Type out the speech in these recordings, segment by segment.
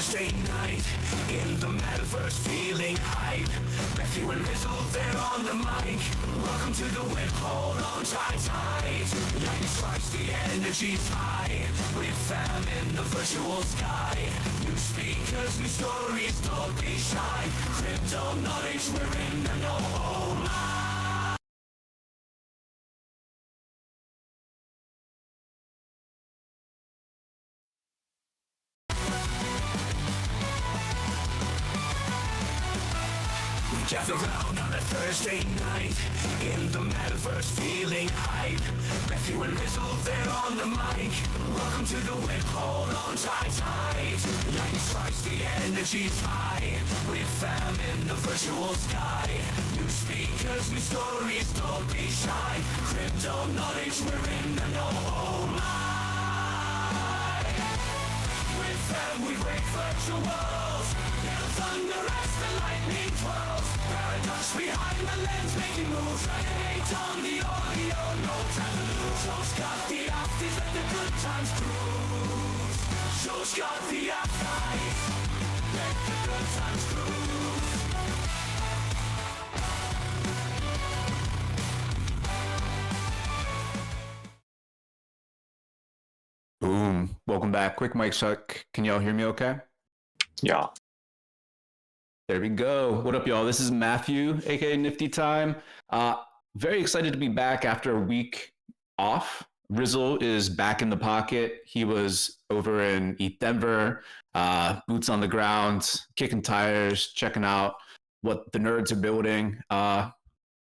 Thursday night in the Metaverse, feeling hype. Matthew and Rizzle, they're on the mic. Welcome to the WIP, hold on tight. Light strikes, the energy's high. With fam in the virtual sky. New speakers, new stories, don't be shy. Crypto knowledge, we're in the know. Oh my. Gather round on a Thursday night in the Metaverse, feeling hype. Matthew and Rizzle, they're on the mic. Welcome to the WIP, hold on tight. Light strikes, the energy's high. With fam in the virtual sky. New speakers, new stories, don't be shy. Crypto knowledge, we're in the know. Oh my. With fam we break virtual walls. Little thunder as the lightning twirls. Paradox behind the lens, making moves. Renegade on the audio, no time to lose. Show's got the afties, let the good times cruise. Show's got the afties, let the good times cruise. Boom. Welcome back. Quick mic check. Can y'all hear me okay? Yeah. There we go. What up, y'all? This is Matthew, aka Nifty Time. Very excited to be back after a week off. Rizzle is back in the pocket. He was over in East Denver, boots on the ground, kicking tires, checking out what the nerds are building. And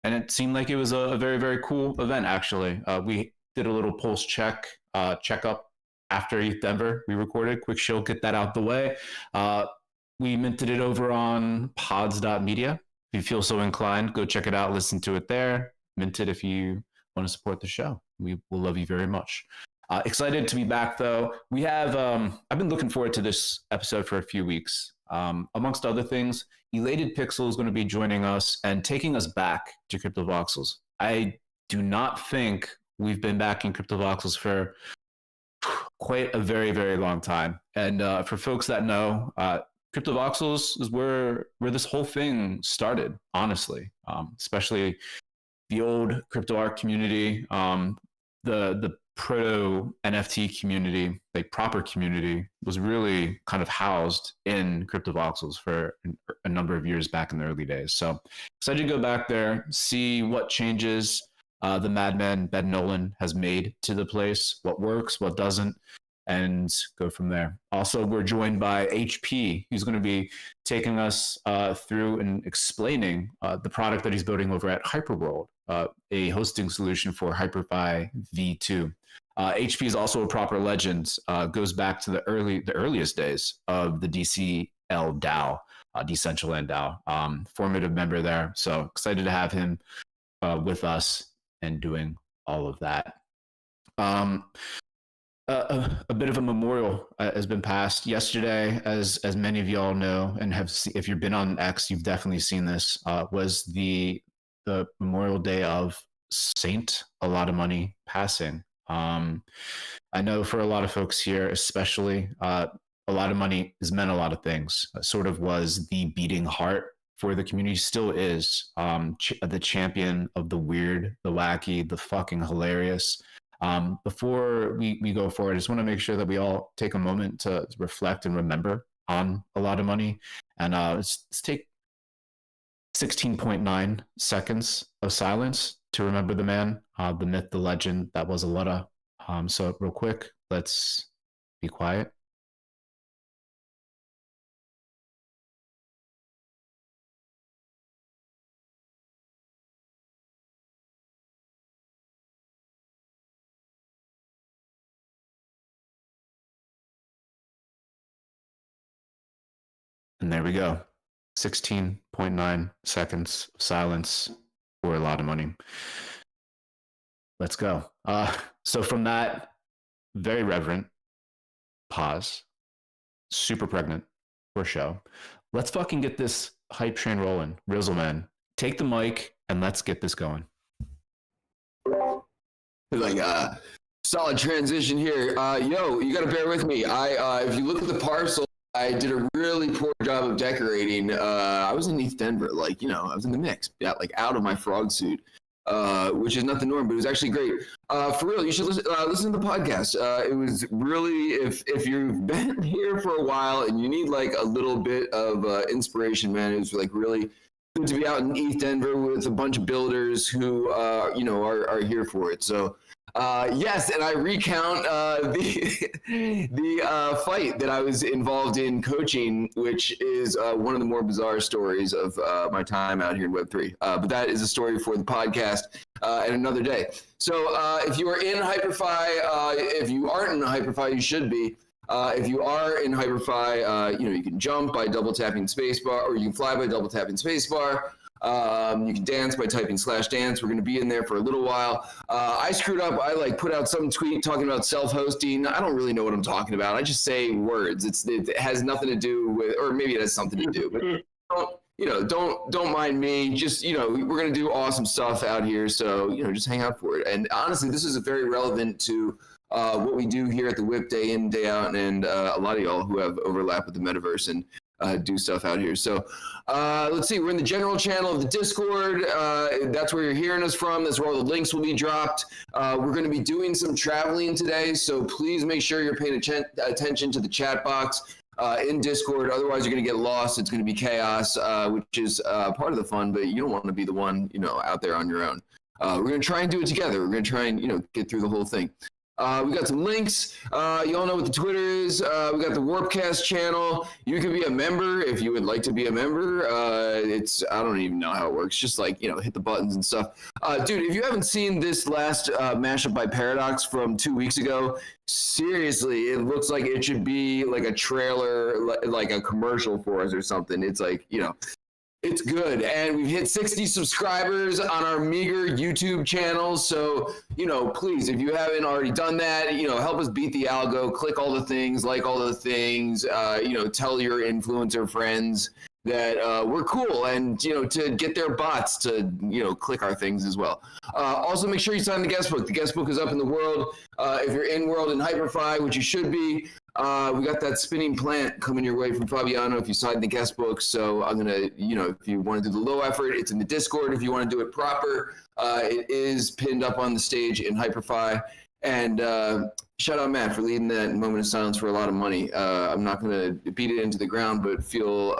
it seemed like it was a very, very cool event, actually. We did a little pulse checkup after East Denver. We recorded. Quick show, get that out the way. We minted it over on pods.media. If you feel so inclined, go check it out, listen to it there. Mint it if you want to support the show. We will love you very much. Excited to be back, though. We have, I've been looking forward to this episode for a few weeks. Amongst other things, ElatedPixel is going to be joining us and taking us back to Crypto Voxels. I do not think we've been back in Crypto Voxels for quite a very, very long time. And for folks that know, Crypto Voxels is where this whole thing started, honestly, especially the old crypto art community, the proto NFT community, like proper community, was really kind of housed in Crypto Voxels for a number of years back in the early days. So excited to go back there, see what changes the madman Ben Nolan has made to the place, what works, what doesn't, and go from there. Also, we're joined by HP, who's going to be taking us through and explaining the product that he's building over at Hyperworld, a hosting solution for Hyper-V V2. HP is also a proper legend, goes back to the earliest days of the DCL DAO, Decentraland DAO, formative member there. So excited to have him with us and doing all of that. A bit of a memorial has been passed yesterday, as many of y'all know, and if you've been on X, you've definitely seen this. Was the Memorial Day of Saint AlottaMoney passing. I know for a lot of folks here, especially, AlottaMoney has meant a lot of things. Sort of was the beating heart for the community, still is. The champion of the weird, the wacky, the fucking hilarious. Before we go forward, I just want to make sure that we all take a moment to reflect and remember on AlottaMoney. And let's take 16.9 seconds of silence to remember the man, the myth, the legend that was Alotta. So real quick, let's be quiet. And there we go. 16.9 seconds of silence for AlottaMoney. Let's go. So from that very reverent pause, super pregnant for show, let's fucking get this hype train rolling. Rizzle, man, take the mic and let's get this going. Like, solid transition here. Yo, you got to bear with me. If you look at the parcel I did a really poor job of decorating. I was in East Denver, like, you know, I was in the mix, yeah, like out of my frog suit, which is not the norm, but it was actually great. For real, you should listen to the podcast. It was really, if you've been here for a while and you need like a little bit of inspiration, man, it was like really good to be out in East Denver with a bunch of builders who, you know, are here for it. So. Yes, and I recount the fight that I was involved in coaching, which is one of the more bizarre stories of my time out here in Web3. But that is a story for the podcast and another day. So if you are in HyperFi, if you aren't in HyperFi, you should be. If you are in HyperFi, you know, you can jump by double tapping spacebar, or you can fly by double tapping spacebar. You can dance by typing /dance. We're going to be in there for a little while. I screwed up. I like put out some tweet talking about self-hosting. I don't really know what I'm talking about. I just say words. It has nothing to do with, or maybe it has something to do, but don't mind me. Just, you know, we're going to do awesome stuff out here. So, you know, just hang out for it. And honestly, this is very relevant to what we do here at the WIP day in, day out, and a lot of y'all who have overlap with the metaverse and do stuff out here. So let's see, we're in the general channel of the Discord. That's where you're hearing us from. That's where all the links will be dropped. We're going to be doing some traveling today, so please make sure you're paying attention to the chat box in Discord. Otherwise, you're going to get lost. It's going to be chaos, which is part of the fun, but you don't want to be the one, you know, out there on your own. We're going to try and do it together. We're going to try and, you know, get through the whole thing. We got some links. You all know what the Twitter is. We got the Warpcast channel. You can be a member if you would like to be a member. I don't even know how it works. Just like, you know, hit the buttons and stuff. Dude, if you haven't seen this last mashup by Paradox from 2 weeks ago, seriously, it looks like it should be like a trailer, like a commercial for us or something. It's like, you know, it's good. And we've hit 60 subscribers on our meager YouTube channel. So, you know, please, if you haven't already done that, you know, help us beat the algo, click all the things, like all the things, you know, tell your influencer friends that we're cool, and, you know, to get their bots to, you know, click our things as well. Also, make sure you sign the guest book. The guest book is up in the world. If you're in world in HyperFi, which you should be, we got that spinning plant coming your way from Fabiano if you sign the guest book. So I'm going to, you know, if you want to do the low effort, it's in the Discord. If you want to do it proper, it is pinned up on the stage in HyperFi. And shout out Matt for leading that moment of silence for AlottaMoney. I'm not going to beat it into the ground, but feel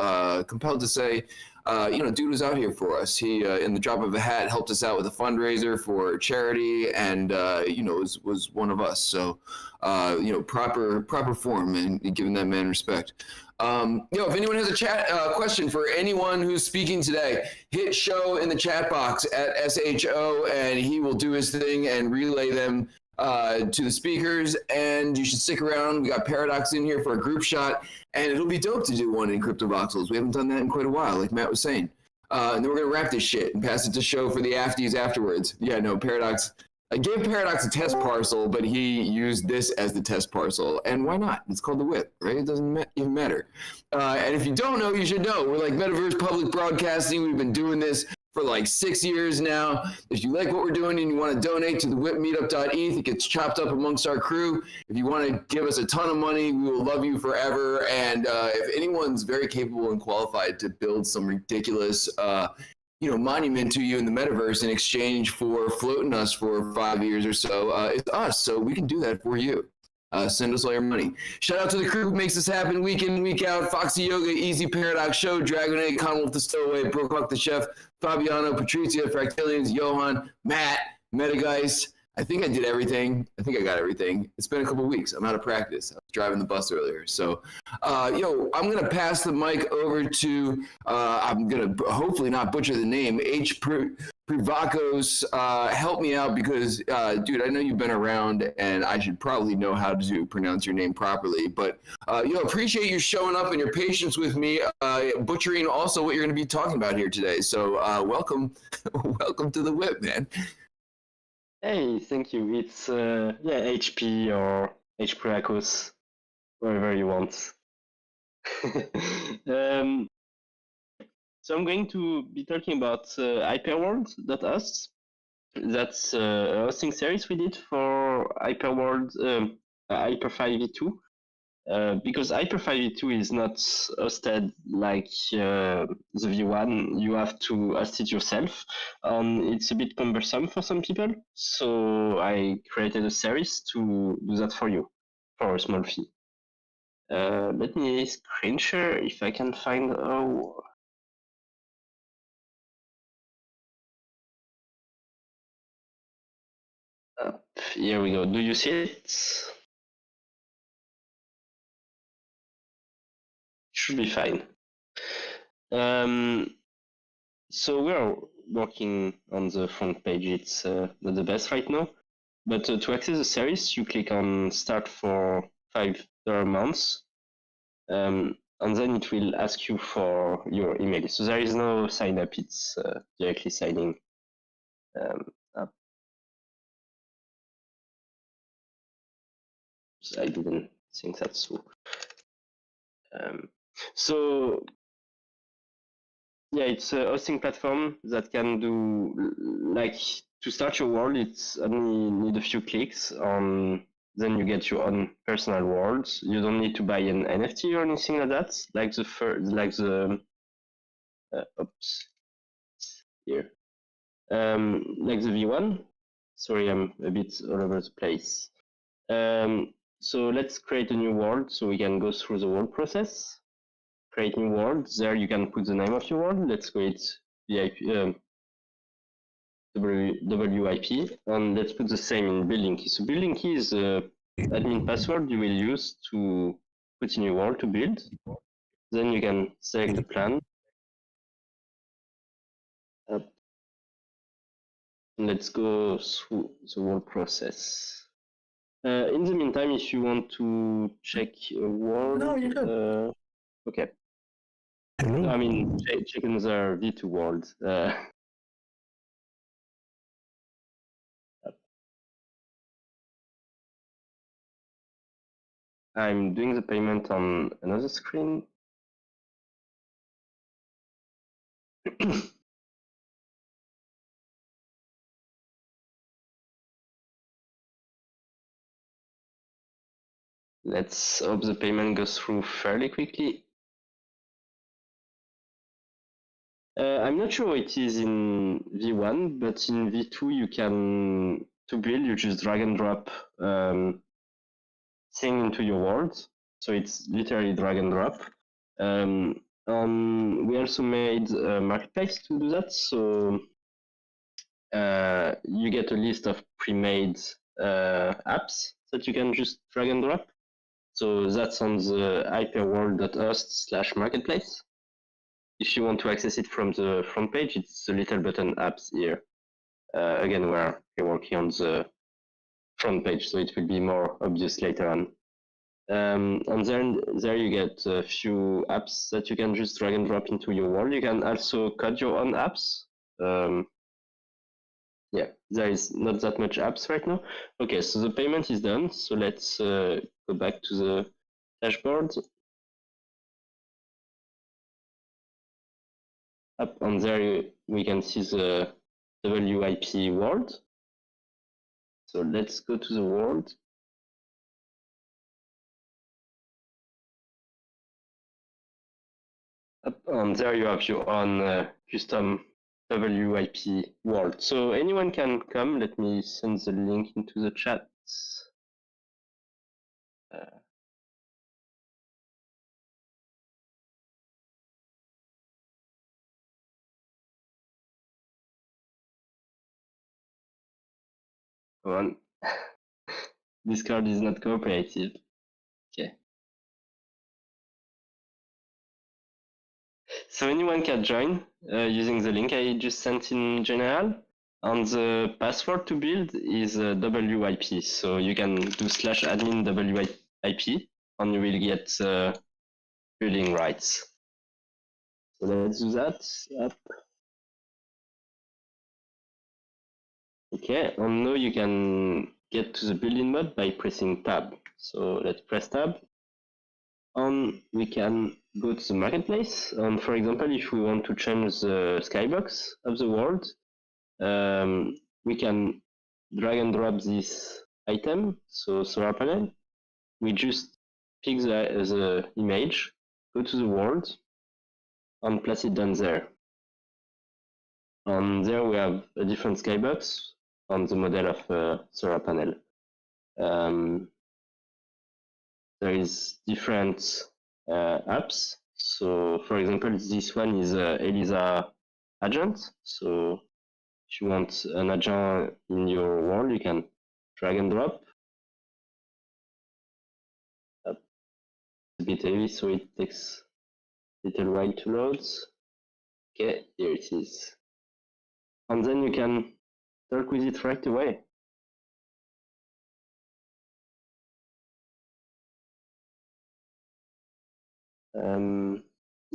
compelled to say, you know, dude was out here for us. He, in the drop of a hat, helped us out with a fundraiser for charity, and you know, was one of us. So, you know, proper form and giving that man respect. You know, if anyone has a chat question for anyone who's speaking today, hit show in the chat box at SHO, and he will do his thing and relay them to the speakers. And you should stick around. We got Paradox in here for a group shot, and it'll be dope to do one in Voxels. We haven't done that in quite a while, like Matt was saying. And then we're gonna wrap this shit and pass it to show for the afties afterwards. Yeah, no, Paradox. I gave Paradox a test parcel, but he used this as the test parcel. And why not? It's called the WIP, right? It doesn't even matter. And if you don't know, you should know. We're like Metaverse Public Broadcasting. We've been doing this for like 6 years now. If you like what we're doing and you want to donate to the WIP Meetup.eth, it gets chopped up amongst our crew. If you want to give us a ton of money, we will love you forever. And if anyone's very capable and qualified to build some ridiculous you know, monument to you in the metaverse in exchange for floating us for 5 years or so, it's us. So we can do that for you. Send us all your money. Shout out to the crew who makes this happen week in, week out. Foxy Yoga, Easy Paradox Show, Dragonade, Commonwealth the Stowaway, Brookhawk the Chef, Fabiano, Patricia, Fractilians, Johan, Matt, Metageist. I think I did everything. I think I got everything. It's been a couple of weeks. I'm out of practice. I was driving the bus earlier. So, yo, I'm going to pass the mic over to, I'm going to hopefully not butcher the name, HPrivakos. Help me out because, dude, I know you've been around and I should probably know how to pronounce your name properly. But, yo, appreciate you showing up and your patience with me, butchering also what you're going to be talking about here today. So, welcome. Welcome to the WIP, man. Hey, thank you. It's yeah, HP or HPrivakos, wherever you want. So I'm going to be talking about Hyperworld.us. That's a hosting series we did for Hyperworld Hyper 5v2. because Hyper-V2 is not hosted like the V1, you have to host it yourself. It's a bit cumbersome for some people, so I created a series to do that for you for a small fee. Let me screen share if I can find. Oh, here we go. Do you see it? Should be fine. So we're working on the front page. It's not the best right now, but to access the series, you click on Start for $5 months, and then it will ask you for your email. So there is no sign up; it's directly signing up. So I didn't think that's so. So yeah, it's a hosting platform that can do, like, to start your world, it's only need a few clicks on, then you get your own personal world. You don't need to buy an NFT or anything like that, like the oops, here, like the V1. Sorry, I'm a bit all over the place. So let's create a new world so we can go through the world process. Create new world. There you can put the name of your world. Let's create VIP, WIP, and let's put the same in building key. So building key is the admin password you will use to put in your world to build. Then you can select the plan. Let's go through the world process. In the meantime, if you want to check a world, No, you're good. Okay. Hello. I mean, chickens are V2 world. I'm doing the payment on another screen. Let's hope the payment goes through fairly quickly. I'm not sure it is in V1, but in V2 you can, to build, you just drag and drop thing into your world. So it's literally drag and drop. We also made a marketplace to do that. So you get a list of pre-made apps that you can just drag and drop. So that's on the hyperworld.host/marketplace. If you want to access it from the front page, it's the little button apps here. Again, we're working on the front page, so it will be more obvious later on. And then there you get a few apps that you can just drag and drop into your world. You can also code your own apps. Yeah, there is not that much apps right now. Okay, so the payment is done. So let's go back to the dashboard. Up on there, we can see the WIP world. So let's go to the world. Up on there, you have your own custom WIP world. So anyone can come. Let me send the link into the chat. Come on. Discord is not cooperative. Okay. So anyone can join using the link I just sent in general. And the password to build is WIP. So you can do /admin WIP and you will get building rights. So let's do that. Yep. Okay, and now you can get to the building mode by pressing tab. So let's press tab. And we can go to the marketplace. And for example, if we want to change the skybox of the world, we can drag and drop this item, so solar panel. We just pick the image, go to the world, and place it down there. And there we have a different skybox on the model of solar panel. There is different apps. So, for example, this one is ELISA agent. So, if you want an agent in your world, you can drag and drop. It's a bit heavy, so it takes a little while to load. Okay, here it is. And then you can talk with it right away.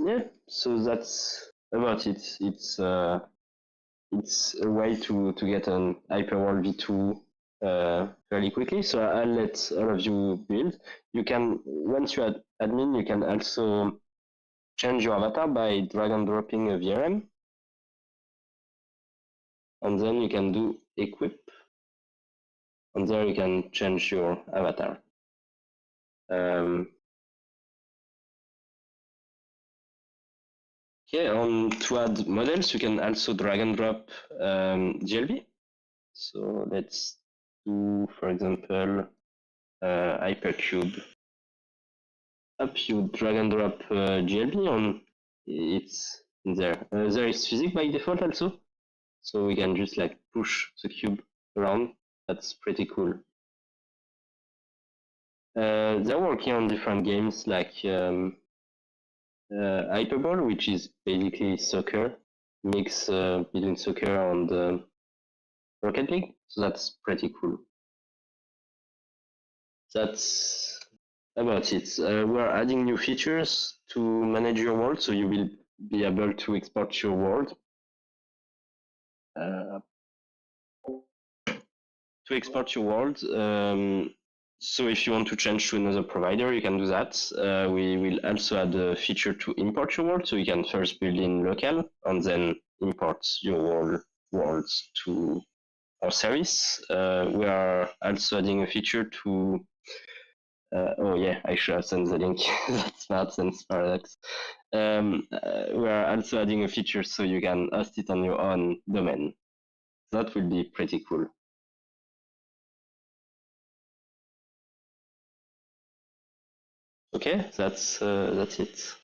Yeah, so that's about it. It's a way to get an Hyperworld V2 fairly quickly. So I'll let all of you build. You can, once you add admin, you can also change your avatar by drag and dropping a VRM. And then you can do equip. And there you can change your avatar. To add models, you can also drag and drop GLB. So let's do, for example, Hypercube. Up, you drag and drop GLB on it's in there. There is physics by default also, so we can just like push the cube around. That's pretty cool. They're working on different games like Hyperball, which is basically soccer, mix between soccer and Rocket League. So that's pretty cool. That's about it. We're adding new features to manage your world, so you will be able to export your world. To export your world, so if you want to change to another provider, you can do that. We will also add a feature to import your world, so you can first build in local and then import your worlds to our service. We are also adding a feature to oh yeah, I should have sent the link. That's smart, thanks Paradox. We are also adding a feature so you can host it on your own domain. That will be pretty cool. Okay, that's it.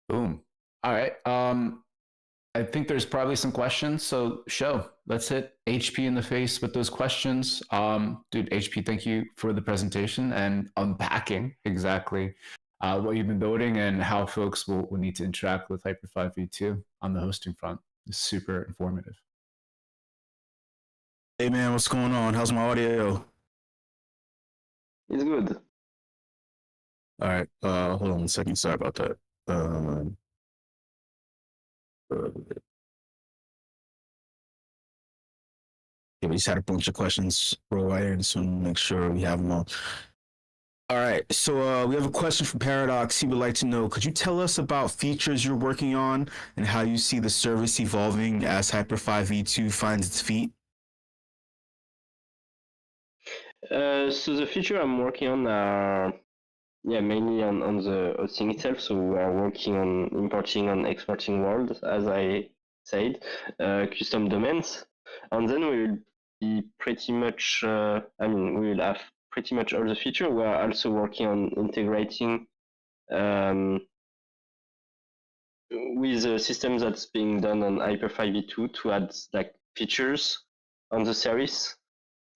Boom. All right. I think there's probably some questions. So let's hit HP in the face with those questions. Dude, HP, thank you for the presentation and unpacking exactly what you've been building and how folks will need to interact with Hyper 5 V2 on the hosting front. It's super informative. Hey man, what's going on? How's my audio? It's good. All right, hold on 1 second. Sorry about that. Yeah, we just had a bunch of questions roll right in, so make sure we have them all. All right, so we have a question from Paradox. He would like to know, could you tell us about features you're working on and how you see the service evolving as Hyper 5 V2 finds its feet? So the feature I'm working on are mainly on the hosting itself. So we are working on importing and exporting world, as I said, custom domains, and then we will be pretty much. We will have pretty much all the feature. We are also working on integrating with a system that's being done on Hyper 5 V2 to add like features on the service.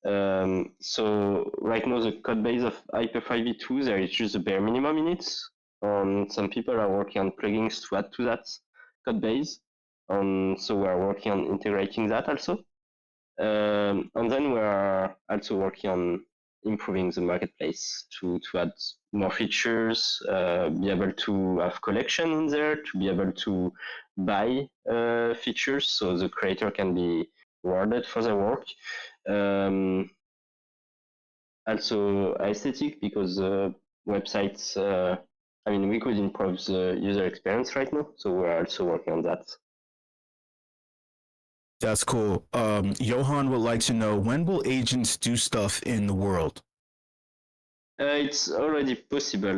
So right now the code base of Hyper 5 V2, there is just the bare minimum in it. Some people are working on plugins to add to that code base. So we are working on integrating that also. And then we are also working on improving the marketplace to add more features, be able to have collection in there, to be able to buy features so the creator can be rewarded for their work. Also aesthetic, because websites I mean, we could improve the user experience right now, so we're also working on that. That's cool. Johan would like to know, when will agents do stuff in the world? It's already possible,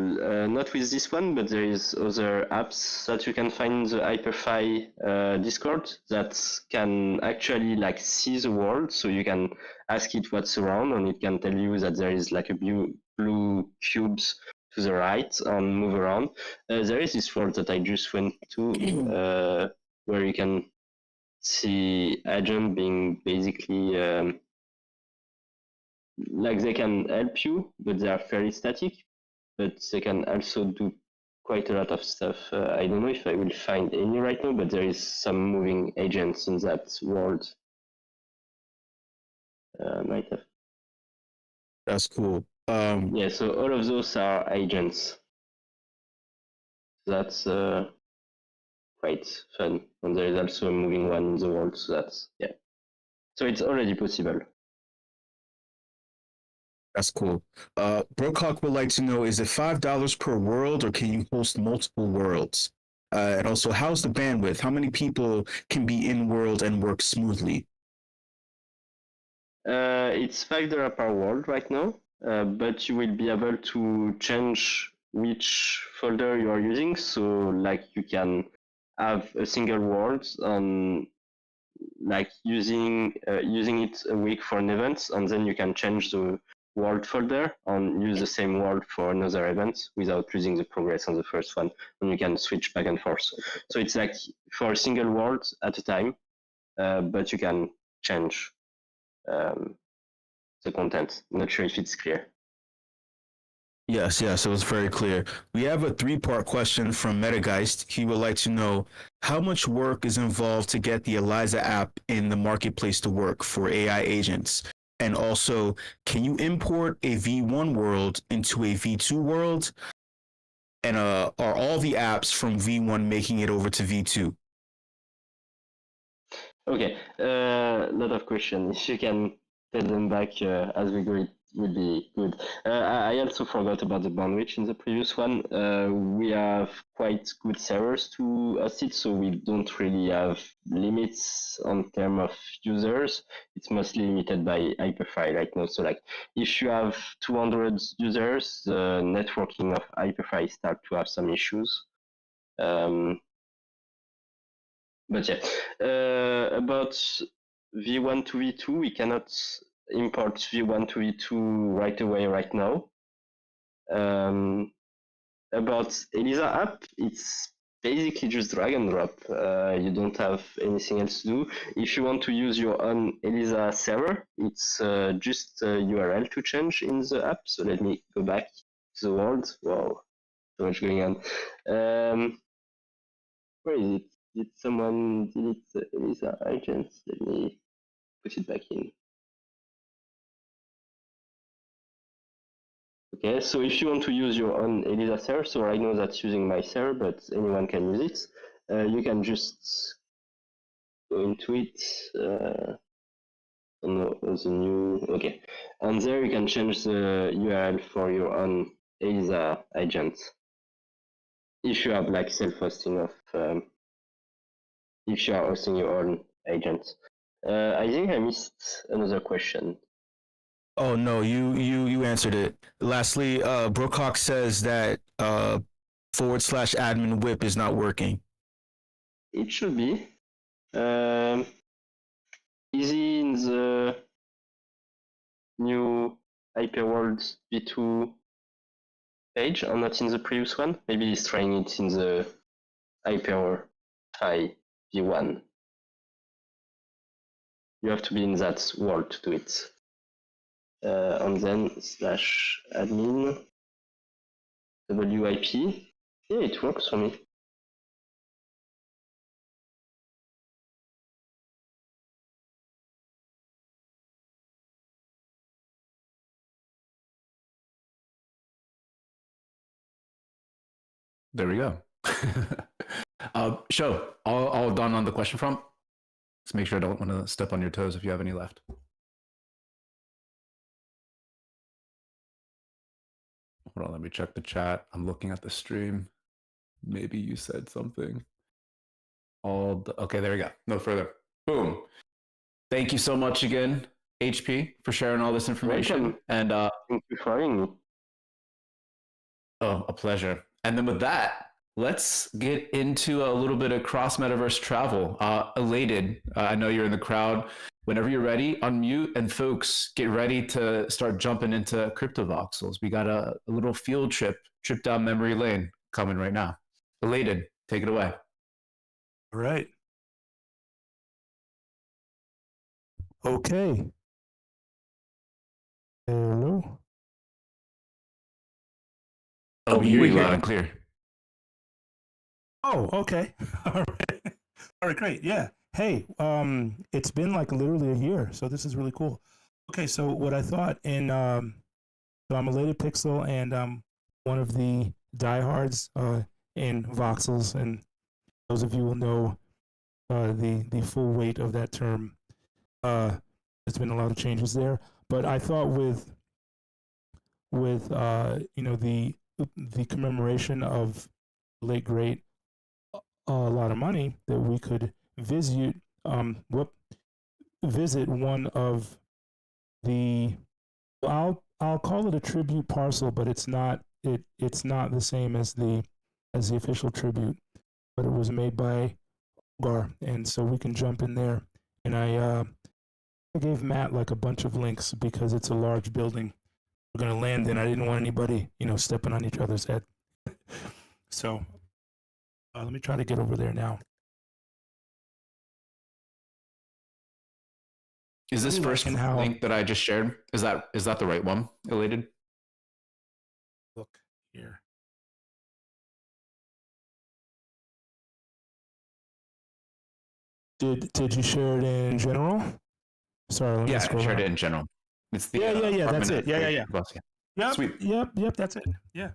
not with this one, but there is other apps that you can find in the HyperFi Discord that can actually like see the world. So you can ask it what's around, and it can tell you that there is like a blue cubes to the right and move around. There is this world that I just went to where you can see agent being basically like they can help you, but they are fairly static. But they can also do quite a lot of stuff. I don't know if I will find any right now, but there is some moving agents in that world. Might have. That's cool. Yeah, so all of those are agents. That's quite fun. And there is also a moving one in the world, so that's, yeah. So it's already possible. That's cool. Brookhawk would like to know, is it $5 per world, or can you host multiple worlds? And also, how's the bandwidth? How many people can be in world and work smoothly? It's $5 per world right now, but you will be able to change which folder you are using. So like you can have a single world on like using it a week for an event, and then you can change the world folder and use the same world for another event without losing the progress on the first one, and you can switch back and forth. So it's like for a single world at a time, but you can change the content. I'm not sure if it's clear. Yes, it was very clear. We have a 3-part question from Metageist. He would like to know, how much work is involved to get the Eliza app in the marketplace to work for AI agents? And also, can you import a V1 world into a V2 world? And are all the apps from V1 making it over to V2? Okay, a lot of questions. If you can tell them back as we go, it would be good. I also forgot about the bandwidth in the previous one. We have quite good servers to host it, so we don't really have limits on terms of users. It's mostly limited by HyperFi right now. So like if you have 200 users, the networking of HyperFi start to have some issues. But yeah, about V1 to V2, we cannot import V1 to V2 right away right now. About Elisa app, it's basically just drag and drop. You don't have anything else to do. If you want to use your own Elisa server, it's just a URL to change in the app. So let me go back to the world. Wow, so much going on. Where is it? Did someone delete the Elisa agents? Let me put it back in. Okay, so if you want to use your own Elisa server, so I know that's using my server, but anyone can use it. You can just go into it. The new, okay. And there you can change the URL for your own Elisa agent. If you have like self-hosting of if you are hosting your own agent. I think I missed another question. Oh no, you answered it. Lastly, Brookhawk says that /admin WIP is not working. It should be. Easy in the new Hyperworld V2 page, or not in the previous one. Maybe he's trying it in the HyperFi V1. You have to be in that world to do it. And then /admin WIP. Yeah, it works for me. There we go. Show, all done on the question front? Let's make sure I don't want to step on your toes if you have any left. Hold on, let me check the chat. I'm looking at the stream. Maybe you said something. Okay, there we go. No further. Boom. Thank you so much again, HP, for sharing all this information. Welcome. And Thank you for having me. oh, a pleasure. And then with that, let's get into a little bit of cross metaverse travel. Elated, I know you're in the crowd. Whenever you're ready, unmute, and folks, get ready to start jumping into crypto voxels. We got a little field trip down memory lane coming right now. Elated, take it away. All right. Okay. Hello. Oh, we hear you loud and clear. Oh, okay. All right. All right, great. Yeah. Hey, it's been like literally a year, so this is really cool. Okay, so what I thought, and so I'm ElatedPixel, and I'm one of the diehards in Voxels, and those of you will know the full weight of that term. There's been a lot of changes there, but I thought with you know, the commemoration of the late great AlottaMoney, that we could visit visit one of the, I'll call it a tribute parcel, but it's not the same as the official tribute, but it was made by Gar, and so we can jump in there. And I gave Matt like a bunch of links because it's a large building we're gonna land in. I didn't want anybody, you know, stepping on each other's head. So let me try to get over there now. Is this first link that I just shared? Is that the right one, Elated? Look here. Did you share it in general? Sorry, let me scroll I shared down. it in general. It's the Yeah. That's it. Yeah. Yep. Sweet. Yep. That's it. Yeah.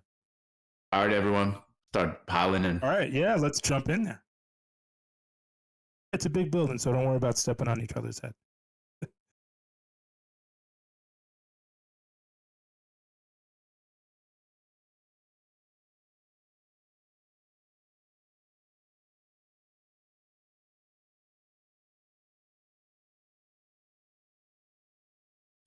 All right, everyone, start piling in. All right. Yeah. Let's jump in there. It's a big building, so don't worry about stepping on each other's head.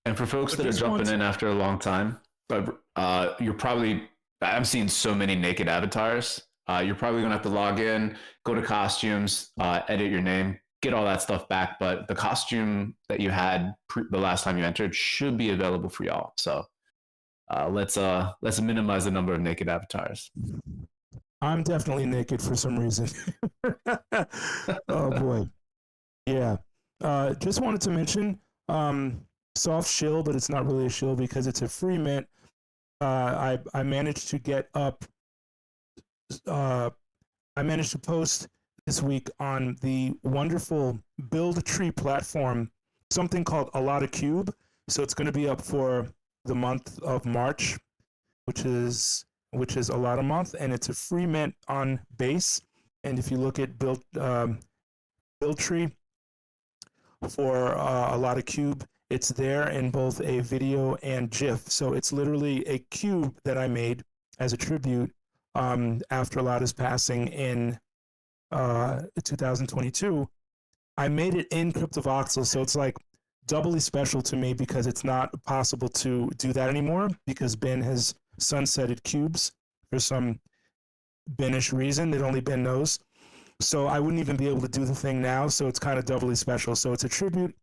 And for folks that are jumping in after a long time, but I'm seeing so many naked avatars. You're probably gonna have to log in, go to costumes, edit your name, get all that stuff back. But the costume that you had the last time you entered should be available for y'all. So let's minimize the number of naked avatars. I'm definitely naked for some reason. Oh boy. Yeah. Just wanted to mention soft shill, but it's not really a shill because it's a free mint. I managed to get up. I managed to post this week on the wonderful Build Tree platform something called AlottaCube. So it's going to be up for the month of March, which is Alotta month, and it's a free mint on base. And if you look at Build Tree for AlottaCube, it's there in both a video and GIF. So it's literally a cube that I made as a tribute after Alotta's passing in 2022. I made it in CryptoVoxel, so it's like doubly special to me because it's not possible to do that anymore because Ben has sunsetted cubes for some Ben-ish reason that only Ben knows. So I wouldn't even be able to do the thing now, so it's kind of doubly special. So it's a tribute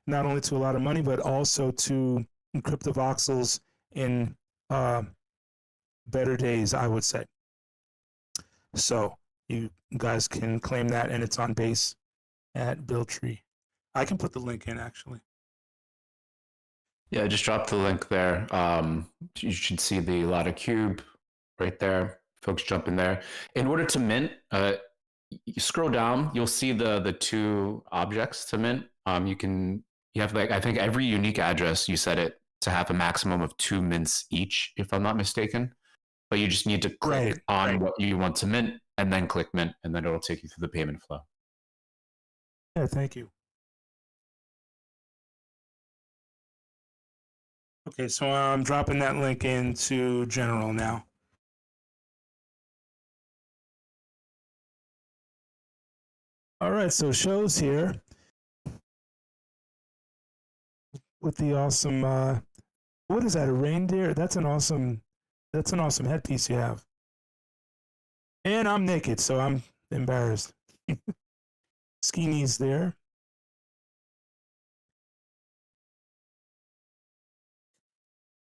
not only to AlottaMoney, but also to CryptoVoxels in better days, I would say. So you guys can claim that, and it's on base at BuildTree. I can put the link in, actually. Yeah, just drop the link there. You should see the AlottaCube right there. Folks jump in there. In order to mint, you scroll down, you'll see the two objects to mint. You have like, I think every unique address, you set it to have a maximum of 2 mints each, if I'm not mistaken. But you just need to click on what you want to mint and then click mint, and then it'll take you through the payment flow. Yeah, thank you. Okay, so I'm dropping that link into general now. All right, so shows here with the awesome. What is that? A reindeer? That's an awesome headpiece you have. And I'm naked, so I'm embarrassed. Ski knees there.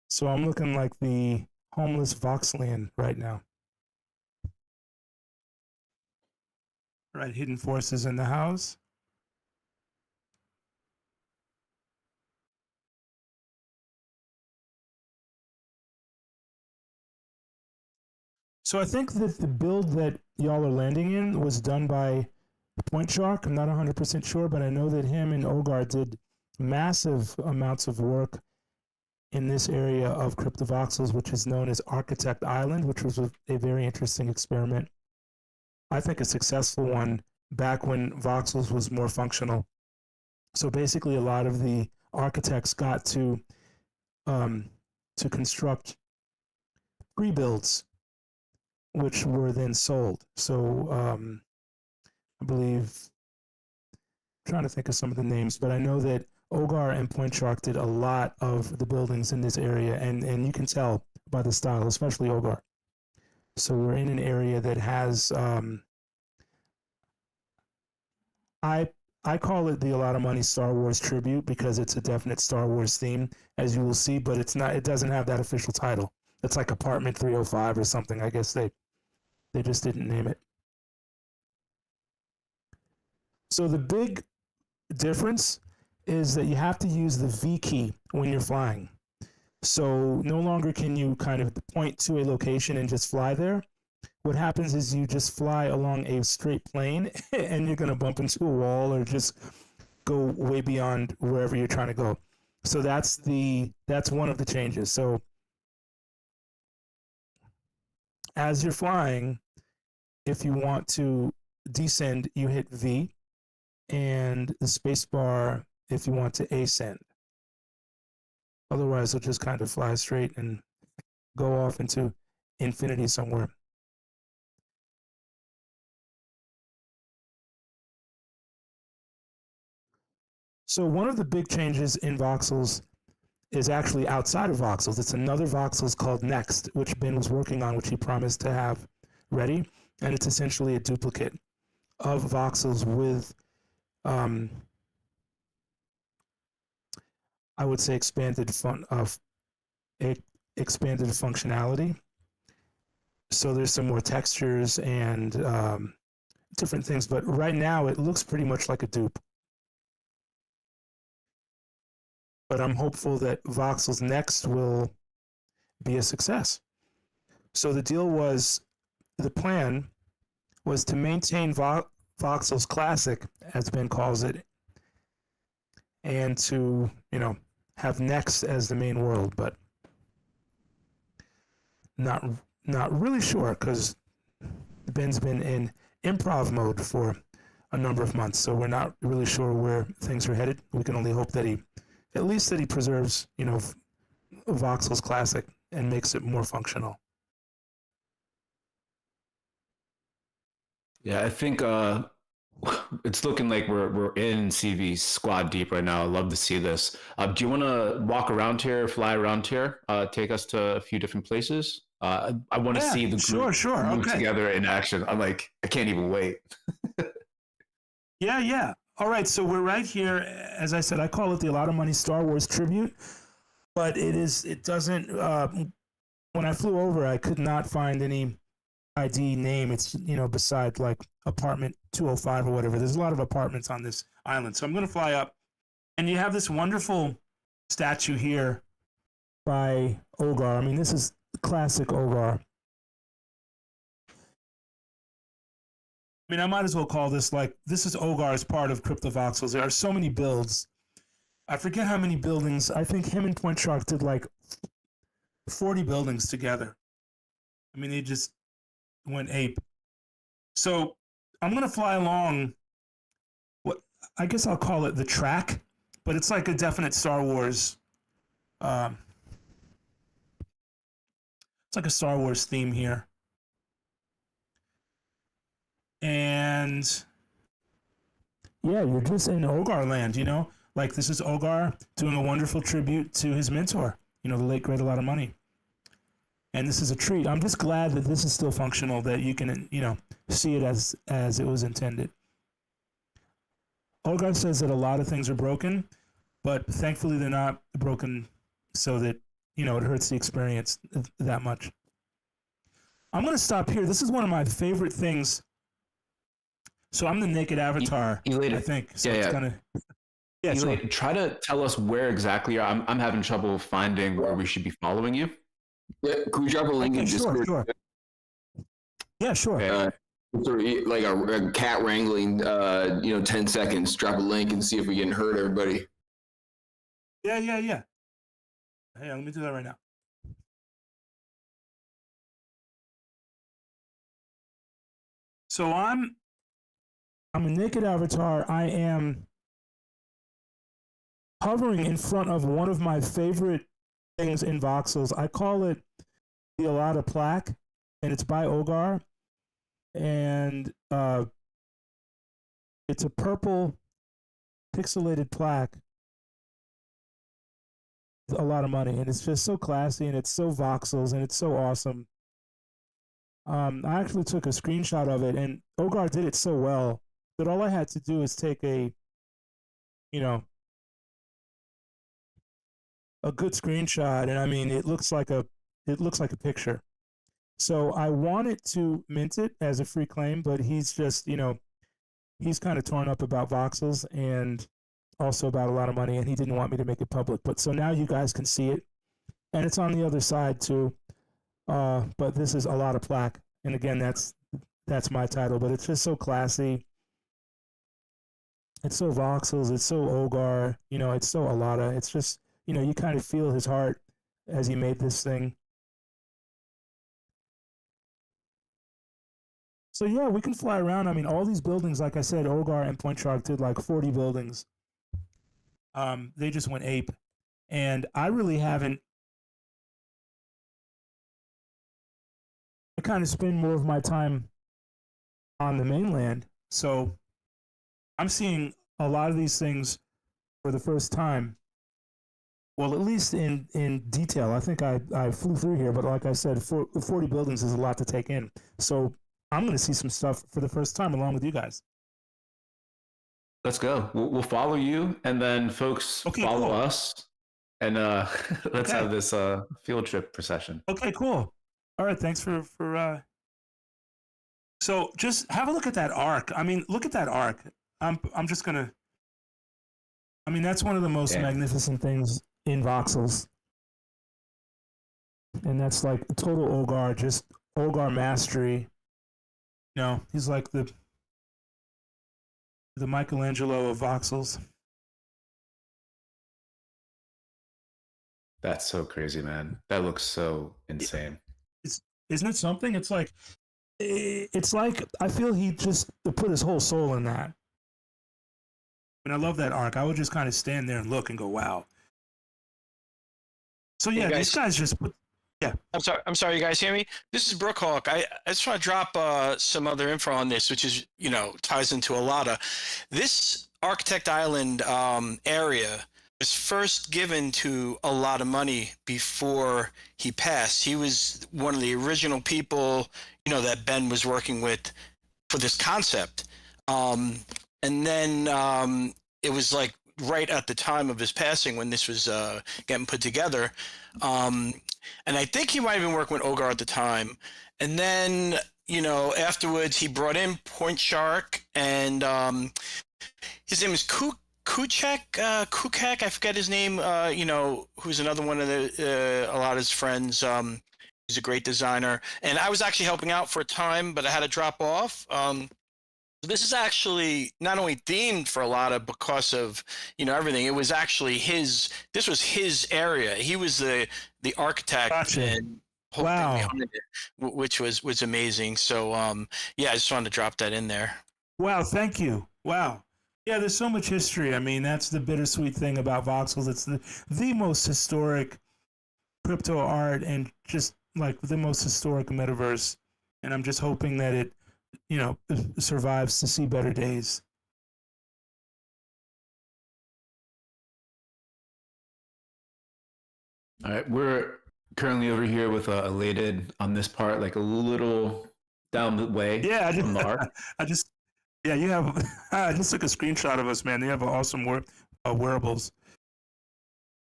So I'm looking like the homeless Voxelian right now. All right, hidden forces in the house. So I think that the build that y'all are landing in was done by Point Shark. I'm not 100% sure, but I know that him and Ogar did massive amounts of work in this area of CryptoVoxels, which is known as Architect Island, which was a very interesting experiment. I think a successful one back when Voxels was more functional. So basically, a lot of the architects got to construct pre-builds, which were then sold. So I believe, I'm trying to think of some of the names, but I know that Ogar and Point Shark did a lot of the buildings in this area, and you can tell by the style, especially Ogar. So we're in an area that has, I call it the AlottaMoney Star Wars tribute because it's a definite Star Wars theme, as you will see, but it's not. It doesn't have that official title. It's like Apartment 305 or something. I guess they just didn't name it. So the big difference is that you have to use the V key when you're flying. So no longer can you kind of point to a location and just fly there. What happens is you just fly along a straight plane and you're going to bump into a wall or just go way beyond wherever you're trying to go. So that's one of the changes. So as you're flying, if you want to descend, you hit V, and the space bar if you want to ascend. Otherwise, it'll just kind of fly straight and go off into infinity somewhere. So one of the big changes in Voxels is actually outside of Voxels. It's another Voxels called Next, which Ben was working on, which he promised to have ready. And it's essentially a duplicate of Voxels with, I would say, expanded functionality. So there's some more textures and different things, but right now it looks pretty much like a dupe. But I'm hopeful that Voxels Next will be a success. So the plan was to maintain Voxels Classic, as Ben calls it, and to, have Next as the main world, but not really sure because Ben's been in improv mode for a number of months, so we're not really sure where things are headed. We can only hope that he preserves, Voxels Classic and makes it more functional. Yeah, I think it's looking like we're in CV squad deep right now. I love to see this. Do you want to walk around here, fly around here, take us to a few different places? I want to see the group move together in action. I'm like, I can't even wait. Yeah. All right, so we're right here. As I said, I call it the AlottaMoney Star Wars tribute, but it doesn't. When I flew over, I could not find any ID name. It's, besides like apartment 205 or whatever. There's a lot of apartments on this island. So I'm going to fly up, and you have this wonderful statue here by Ogar. I mean, this is classic Ogar. I mean, I might as well call this this is Ogar's part of CryptoVoxels. There are so many builds. I forget how many buildings. I think him and Point Shark did like 40 buildings together. I mean, they just went ape. So I'm going to fly along what I guess I'll call it the track, but it's like a definite Star Wars It's like a Star Wars theme here. And yeah, you're just in Ogar land, you know? Like, this is Ogar doing a wonderful tribute to his mentor, you know, the late great AlottaMoney. And this is a treat. I'm just glad that this is still functional, that you can, you know, see it as it was intended. Ogar says that a lot of things are broken, but thankfully they're not broken so that, you know, it hurts the experience that much. I'm going to stop here. This is one of my favorite things. So I'm the naked avatar, Elated. I think. So Yeah, it's yeah. gonna. Yeah, Elated, sure. try to tell us where exactly I'm having trouble finding where we should be following you. Yeah, can we drop a link in Discord? Sure. Yeah, sure. Okay. Sort of like a cat wrangling, 10 seconds. Drop a link and see if we can hurt everybody. Yeah. Hey, let me do that right now. So I'm a naked avatar. I am hovering in front of one of my favorite things in Voxels. I call it the Alotta plaque, and it's by Ogar. And it's a purple pixelated plaque with AlottaMoney, and it's just so classy, and it's so Voxels, and it's so awesome. I actually took a screenshot of it, and Ogar did it so well that all I had to do is take a good screenshot, and I mean, it looks like a picture. So I wanted to mint it as a free claim, but he's just, he's kind of torn up about Voxels and also about AlottaMoney, and he didn't want me to make it public. But so now you guys can see it, and it's on the other side too. But this is Alotta plaque, and again, that's my title. But it's just so classy. It's so Voxels. It's so Ogar. It's so Alotta. It's just, you kind of feel his heart as he made this thing. So yeah, we can fly around. I mean, all these buildings, like I said, Ogar and Point Shark did like 40 buildings. They just went ape, and I really haven't. I kind of spend more of my time on the mainland, so I'm seeing a lot of these things for the first time. Well, at least in detail. I think I flew through here, but like I said, 40 buildings is a lot to take in. So I'm going to see some stuff for the first time along with you guys. Let's go. We'll follow you, and then folks follow us, and let's have this field trip procession. Okay, cool. All right, thanks for. So just have a look at that arc. I mean, look at that arc. I'm just gonna. I mean, that's one of the most magnificent things in Voxels, and that's like total Ogar, just Ogar mastery. He's like the Michelangelo of Voxels. That's so crazy, man. That looks so insane. Isn't it something? It's like I feel he just put his whole soul in that. And I love that arc. I would just kind of stand there and look and go, wow. So yeah, these guys just put. Yeah. I'm sorry, you guys hear me? This is Brookhawk. I just want to drop some other info on this, which is, ties into Alotta. This Architect Island area was first given to AlottaMoney before he passed. He was one of the original people, that Ben was working with for this concept. And then it was like right at the time of his passing when this was getting put together. And I think he might have been working with Ogar at the time. And then, afterwards he brought in Point Shark, and his name is Kukak, I forget his name, who's another one of a lot of his friends. He's a great designer. And I was actually helping out for a time, but I had to drop off. This is actually not only themed for Alotta because of, everything. It was actually this was his area. He was the architect. Gotcha. And whole thing behind it, which was amazing. So, I just wanted to drop that in there. Wow, thank you. Wow. Yeah, there's so much history. I mean, that's the bittersweet thing about Voxels. It's the most historic crypto art and just like the most historic metaverse, and I'm just hoping that it, survives to see better days. All right, we're currently over here with Elated on this part, like a little down the way Yeah, from the arc. You have. I just took a screenshot of us, man. They have awesome wearables.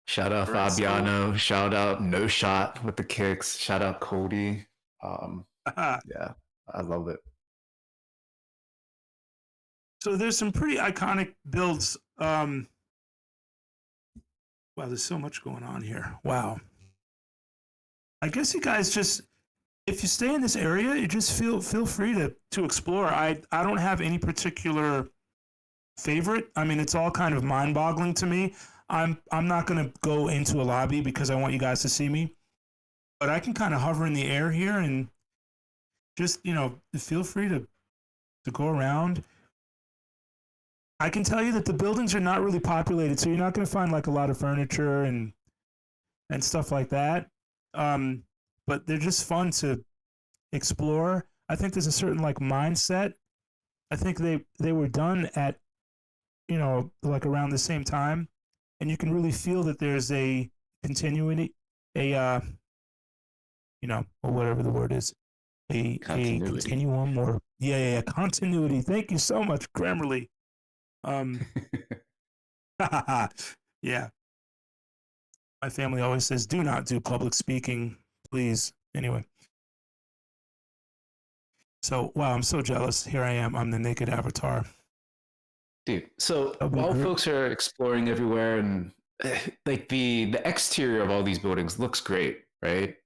Shout out Fabiano. Shout out No Shot with the kicks. Shout out Cody. Yeah, I love it. So there's some pretty iconic builds. Wow, there's so much going on here. Wow. I guess you guys just, if you stay in this area, you just feel free to explore. I don't have any particular favorite. I mean, it's all kind of mind-boggling to me. I'm not going to go into a lobby because I want you guys to see me, but I can kind of hover in the air here and just, feel free to go around. I can tell you that the buildings are not really populated, so you're not going to find like a lot of furniture and stuff like that. But they're just fun to explore. I think there's a certain like mindset. I think they were done at, like around the same time, and you can really feel that there's a continuity, or whatever the word is, a continuum, or continuity. Thank you so much, Grammarly. Yeah. My family always says, do not do public speaking, please. Anyway. So, wow, I'm so jealous. Here I am. I'm the naked avatar. Dude, so while folks are exploring everywhere and like the exterior of all these buildings looks great, right?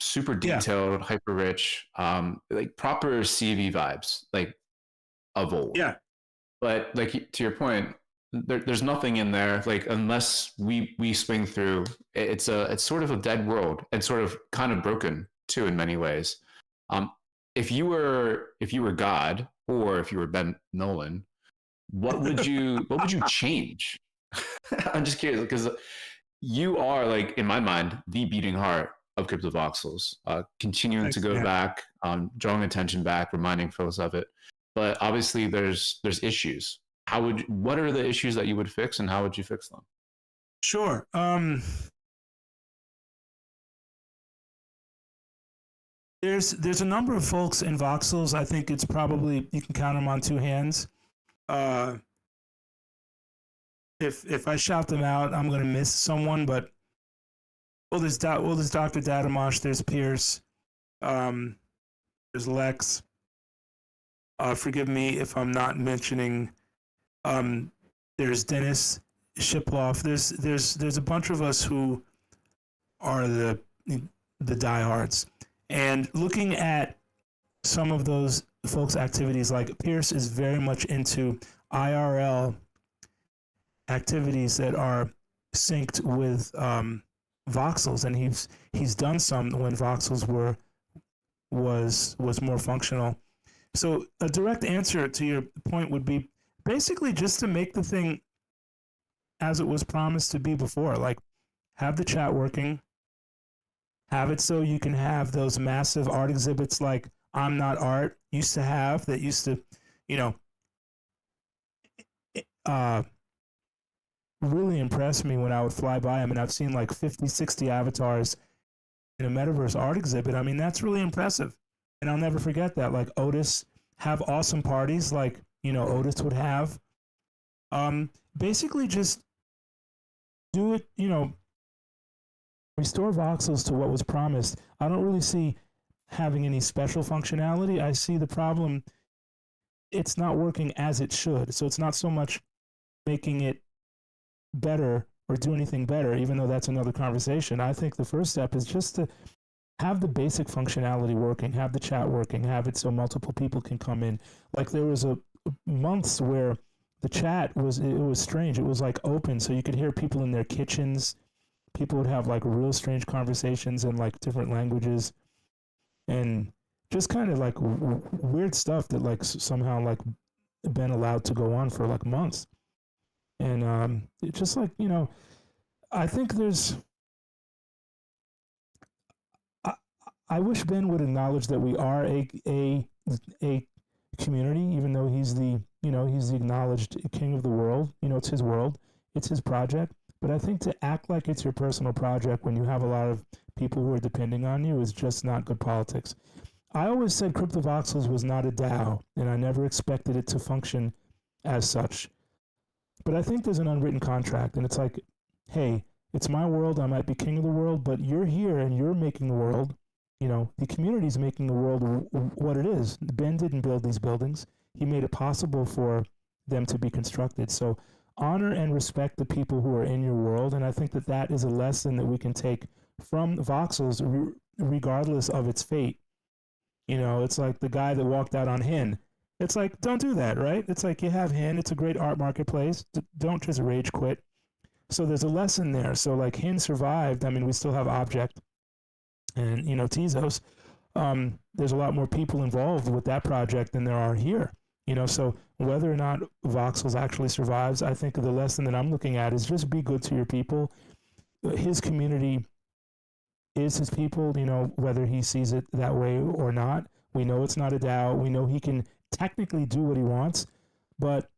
Super detailed, hyper rich, like proper CV vibes, like of old. Yeah. But like to your point, there's nothing in there. Like unless we swing through, it's sort of a dead world and sort of kind of broken too in many ways. If you were God or if you were Ben Nolan, what would you change? I'm just curious because you are, like, in my mind, the beating heart of Crypto Voxels, continuing to go back, drawing attention back, reminding folks of it. But obviously there's issues. What are the issues that you would fix, and how would you fix them? Sure. There's a number of folks in Voxels. I think it's probably, you can count them on two hands. If I shout them out, I'm gonna miss someone. But there's Dr. Datamosh. There's Pierce. There's Lex. Forgive me if I'm not mentioning. There's Dennis Shiploff. There's a bunch of us who are the diehards. And looking at some of those folks' activities, like Pierce is very much into IRL activities that are synced with Voxels, and he's done some when Voxels was more functional. So a direct answer to your point would be basically just to make the thing as it was promised to be before, like have the chat working, have it so you can have those massive art exhibits like I'm Not Art used to have, that used to, really impress me when I would fly by them. And I've seen like 50, 60 avatars in a Metaverse art exhibit. I mean, that's really impressive. And I'll never forget that. Like Otis have awesome parties like, Otis would have. Basically just do it, restore Voxels to what was promised. I don't really see having any special functionality. I see the problem, it's not working as it should. So it's not so much making it better or do anything better, even though that's another conversation. I think the first step is just to have the basic functionality working, have the chat working, have it so multiple people can come in. Like there was a months where the chat was strange. It was like open, so you could hear people in their kitchens. People would have like real strange conversations in like different languages, and just kind of like weird stuff that like somehow like been allowed to go on for like months. And it's just like, I think I wish Ben would acknowledge that we are a community, even though he's the acknowledged king of the world. It's his world, it's his project. But I think to act like it's your personal project when you have a lot of people who are depending on you is just not good politics. I always said CryptoVoxels was not a DAO, and I never expected it to function as such. But I think there's an unwritten contract, and it's like, hey, it's my world. I might be king of the world, but you're here and you're making the world. The community's making the world what it is. Ben didn't build these buildings. He made it possible for them to be constructed. So honor and respect the people who are in your world. And I think that that is a lesson that we can take from Voxels, regardless of its fate. It's like the guy that walked out on Hin. It's like, don't do that, right? It's like you have Hin. It's a great art marketplace. Don't just rage quit. So there's a lesson there. So like Hin survived. I mean, we still have Object and, Tezos. There's a lot more people involved with that project than there are here. So whether or not Voxels actually survives, I think the lesson that I'm looking at is just be good to your people. His community is his people, whether he sees it that way or not. We know it's not a DAO. We know he can technically do what he wants, but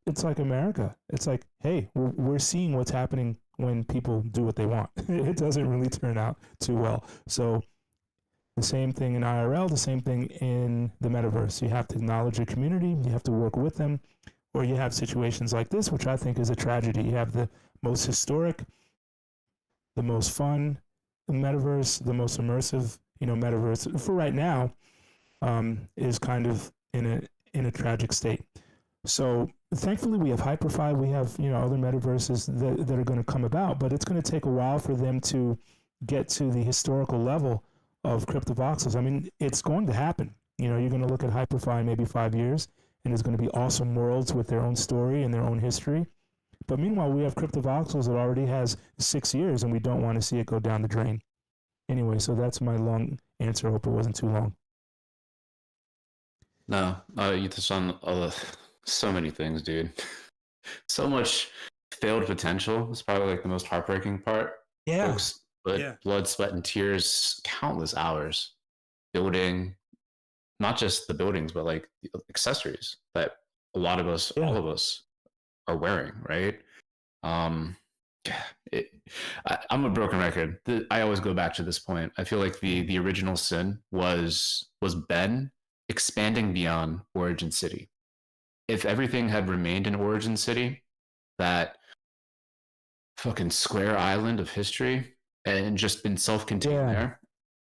it's like America. It's like, hey, we're seeing what's happening when people do what they want. It doesn't really turn out too well. So the same thing in IRL, the same thing in the metaverse. You have to acknowledge your community. You have to work with them, or you have situations like this, which I think is a tragedy. You have the most historic, the most fun metaverse, the most immersive, metaverse for right now, is kind of in a tragic state. So thankfully we have HyperFi, we have, other metaverses that are going to come about, but it's going to take a while for them to get to the historical level of CryptoVoxels. I mean, it's going to happen. You're going to look at HyperFi in maybe 5 years, and there's going to be awesome worlds with their own story and their own history. But meanwhile, we have CryptoVoxels that already has 6 years, and we don't want to see it go down the drain. Anyway, so that's my long answer. I hope it wasn't too long. No, you touched on so many things, dude. So much failed potential. It's probably like the most heartbreaking part. Yeah. Folks put blood, sweat, and tears, countless hours building, not just the buildings, but like the accessories that a lot of us, all of us, are wearing, right? I'm a broken record. I always go back to this point. I feel like the original sin was Ben expanding beyond Origin City. If everything had remained in Origin City, that fucking square island of history, and just been self-contained there,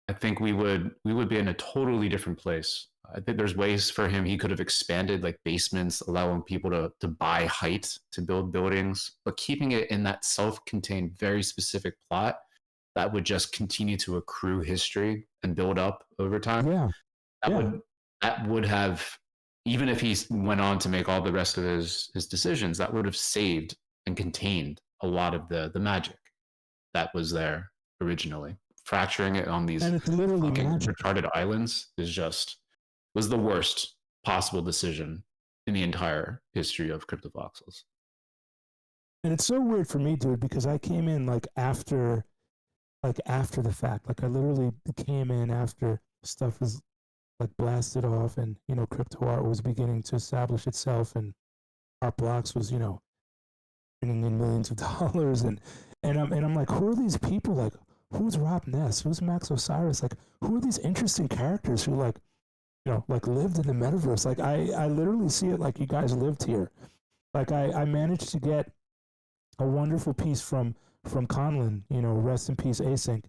I think we would be in a totally different place. I think there's ways for him. He could have expanded like basements, allowing people to buy height to build buildings, but keeping it in that self-contained, very specific plot that would just continue to accrue history and build up over time. That would have, even if he went on to make all the rest of his decisions, that would have saved and contained a lot of the magic that was there originally. Fracturing it on these retarded islands was the worst possible decision in the entire history of CryptoVoxels. And it's so weird for me, dude, because I came in after the fact. Like I literally came in after stuff was blasted off, and crypto art was beginning to establish itself, and Art Blocks was bringing in millions of dollars, and I'm like, who are these people? Like, who's Rob Ness? Who's Max Osiris? Like, who are these interesting characters who lived in the metaverse? Like, I literally see it like you guys lived here. Like, I managed to get a wonderful piece from Conlon, rest in peace, Async.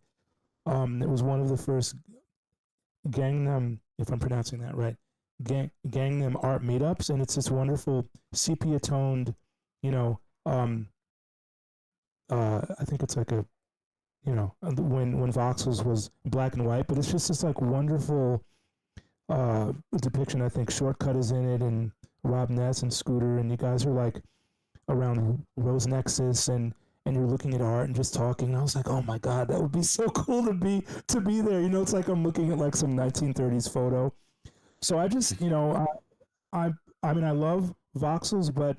It was one of the first Gangnam, if I'm pronouncing that right, Gangnam art meetups, and it's this wonderful sepia-toned, I think it's like a, when Voxels was black and white, but it's just this wonderful depiction. I think Shortcut is in it, and Rob Ness and Scooter, and you guys are around Rose Nexus, and you're looking at art and just talking. And I was like, oh my God, that would be so cool to be there. It's like I'm looking at some 1930s photo. So I just, I love Voxels, but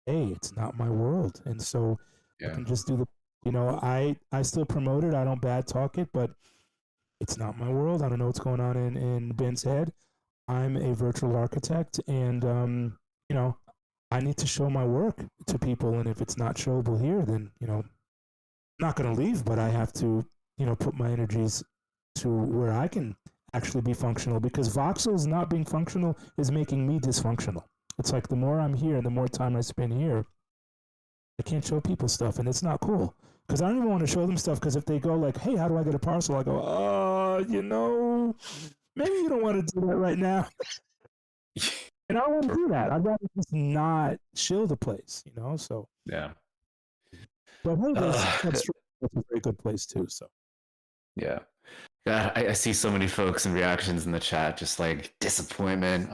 hey, it's not my world. And so I can just do I still promote it. I don't bad talk it, but It's not my world. I don't know what's going on in Ben's head. I'm a virtual architect, and you know, I need to show my work to people. And if it's not showable here, then I'm not going to leave. But I have to, put my energies to where I can actually be functional. Because Voxels not being functional is making me dysfunctional. It's like the more I'm here and the more time I spend here, I can't show people stuff, and it's not cool. Because I don't even want to show them stuff, because if they go like, hey, how do I get a parcel? I go, maybe you don't want to do that right now. And I don't want to do that. I'd rather just not shill the place, so. Yeah. But hey, that's a very good place too, so. Yeah. God, I see so many folks and reactions in the chat, just like disappointment.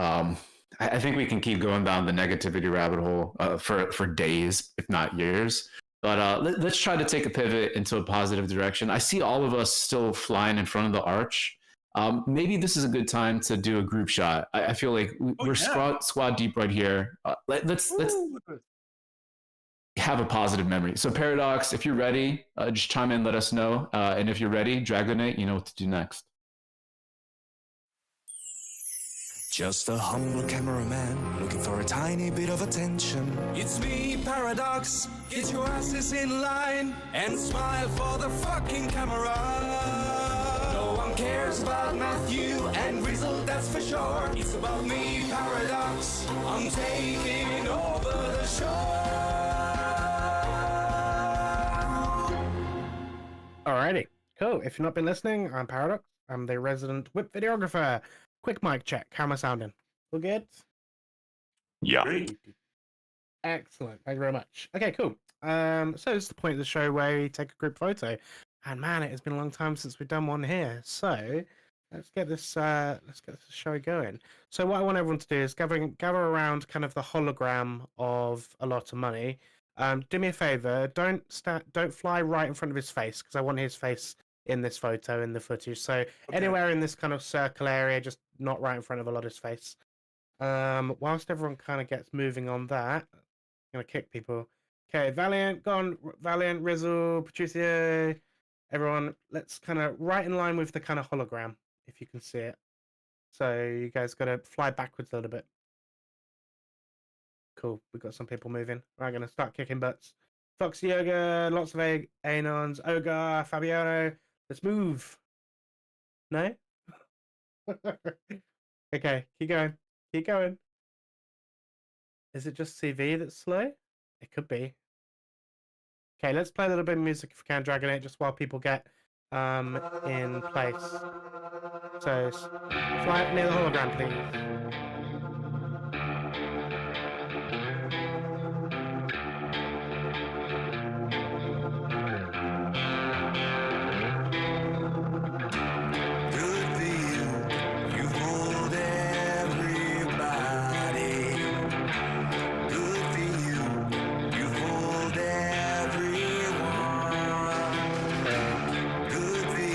I think we can keep going down the negativity rabbit hole for days, if not years. But let's try to take a pivot into a positive direction. I see all of us still flying in front of the arch. Maybe this is a good time to do a group shot. I feel like we're squad deep right here. Let's have a positive memory. So Paradox, if you're ready, just chime in, let us know. And if you're ready, Dragonate, you know what to do next. Just a humble cameraman looking for a tiny bit of attention. It's me, Paradox. Get your asses in line and smile for the fucking camera. No one cares about Matthew and Rizzle, that's for sure. It's about me, Paradox. I'm taking over the show. Alrighty, cool. If you've not been listening, I'm Paradox. I'm the resident WIP videographer. Quick mic check. How am I sounding? All good? Yeah. Excellent. Thank you very much. Okay, cool. So it's the point of the show where we take a group photo. And man, it has been a long time since we've done one here. So let's get this show going. So what I want everyone to do is gather around kind of the hologram of AlottaMoney. Do me a favor, don't fly right in front of his face, because I want his face in this photo, in the footage. So anywhere in this kind of circle area, just not right in front of Alotta's face. Whilst everyone kind of gets moving on that, I'm going to kick people. Okay, Valiant, go on. Valiant, Rizzle, Patricio, everyone, let's kind of right in line with the kind of hologram, if you can see it. So you guys got to fly backwards a little bit. Cool, we've got some people moving. We're going to start kicking butts. Foxy Yoga, lots of Anons, Ogar, Fabiano. Let's move. No? Okay, keep going. Keep going. Is it just CV that's slow? It could be. Okay, let's play a little bit of music if we can, Dragonate, just while people get in place. So, fly up near the hologram, please.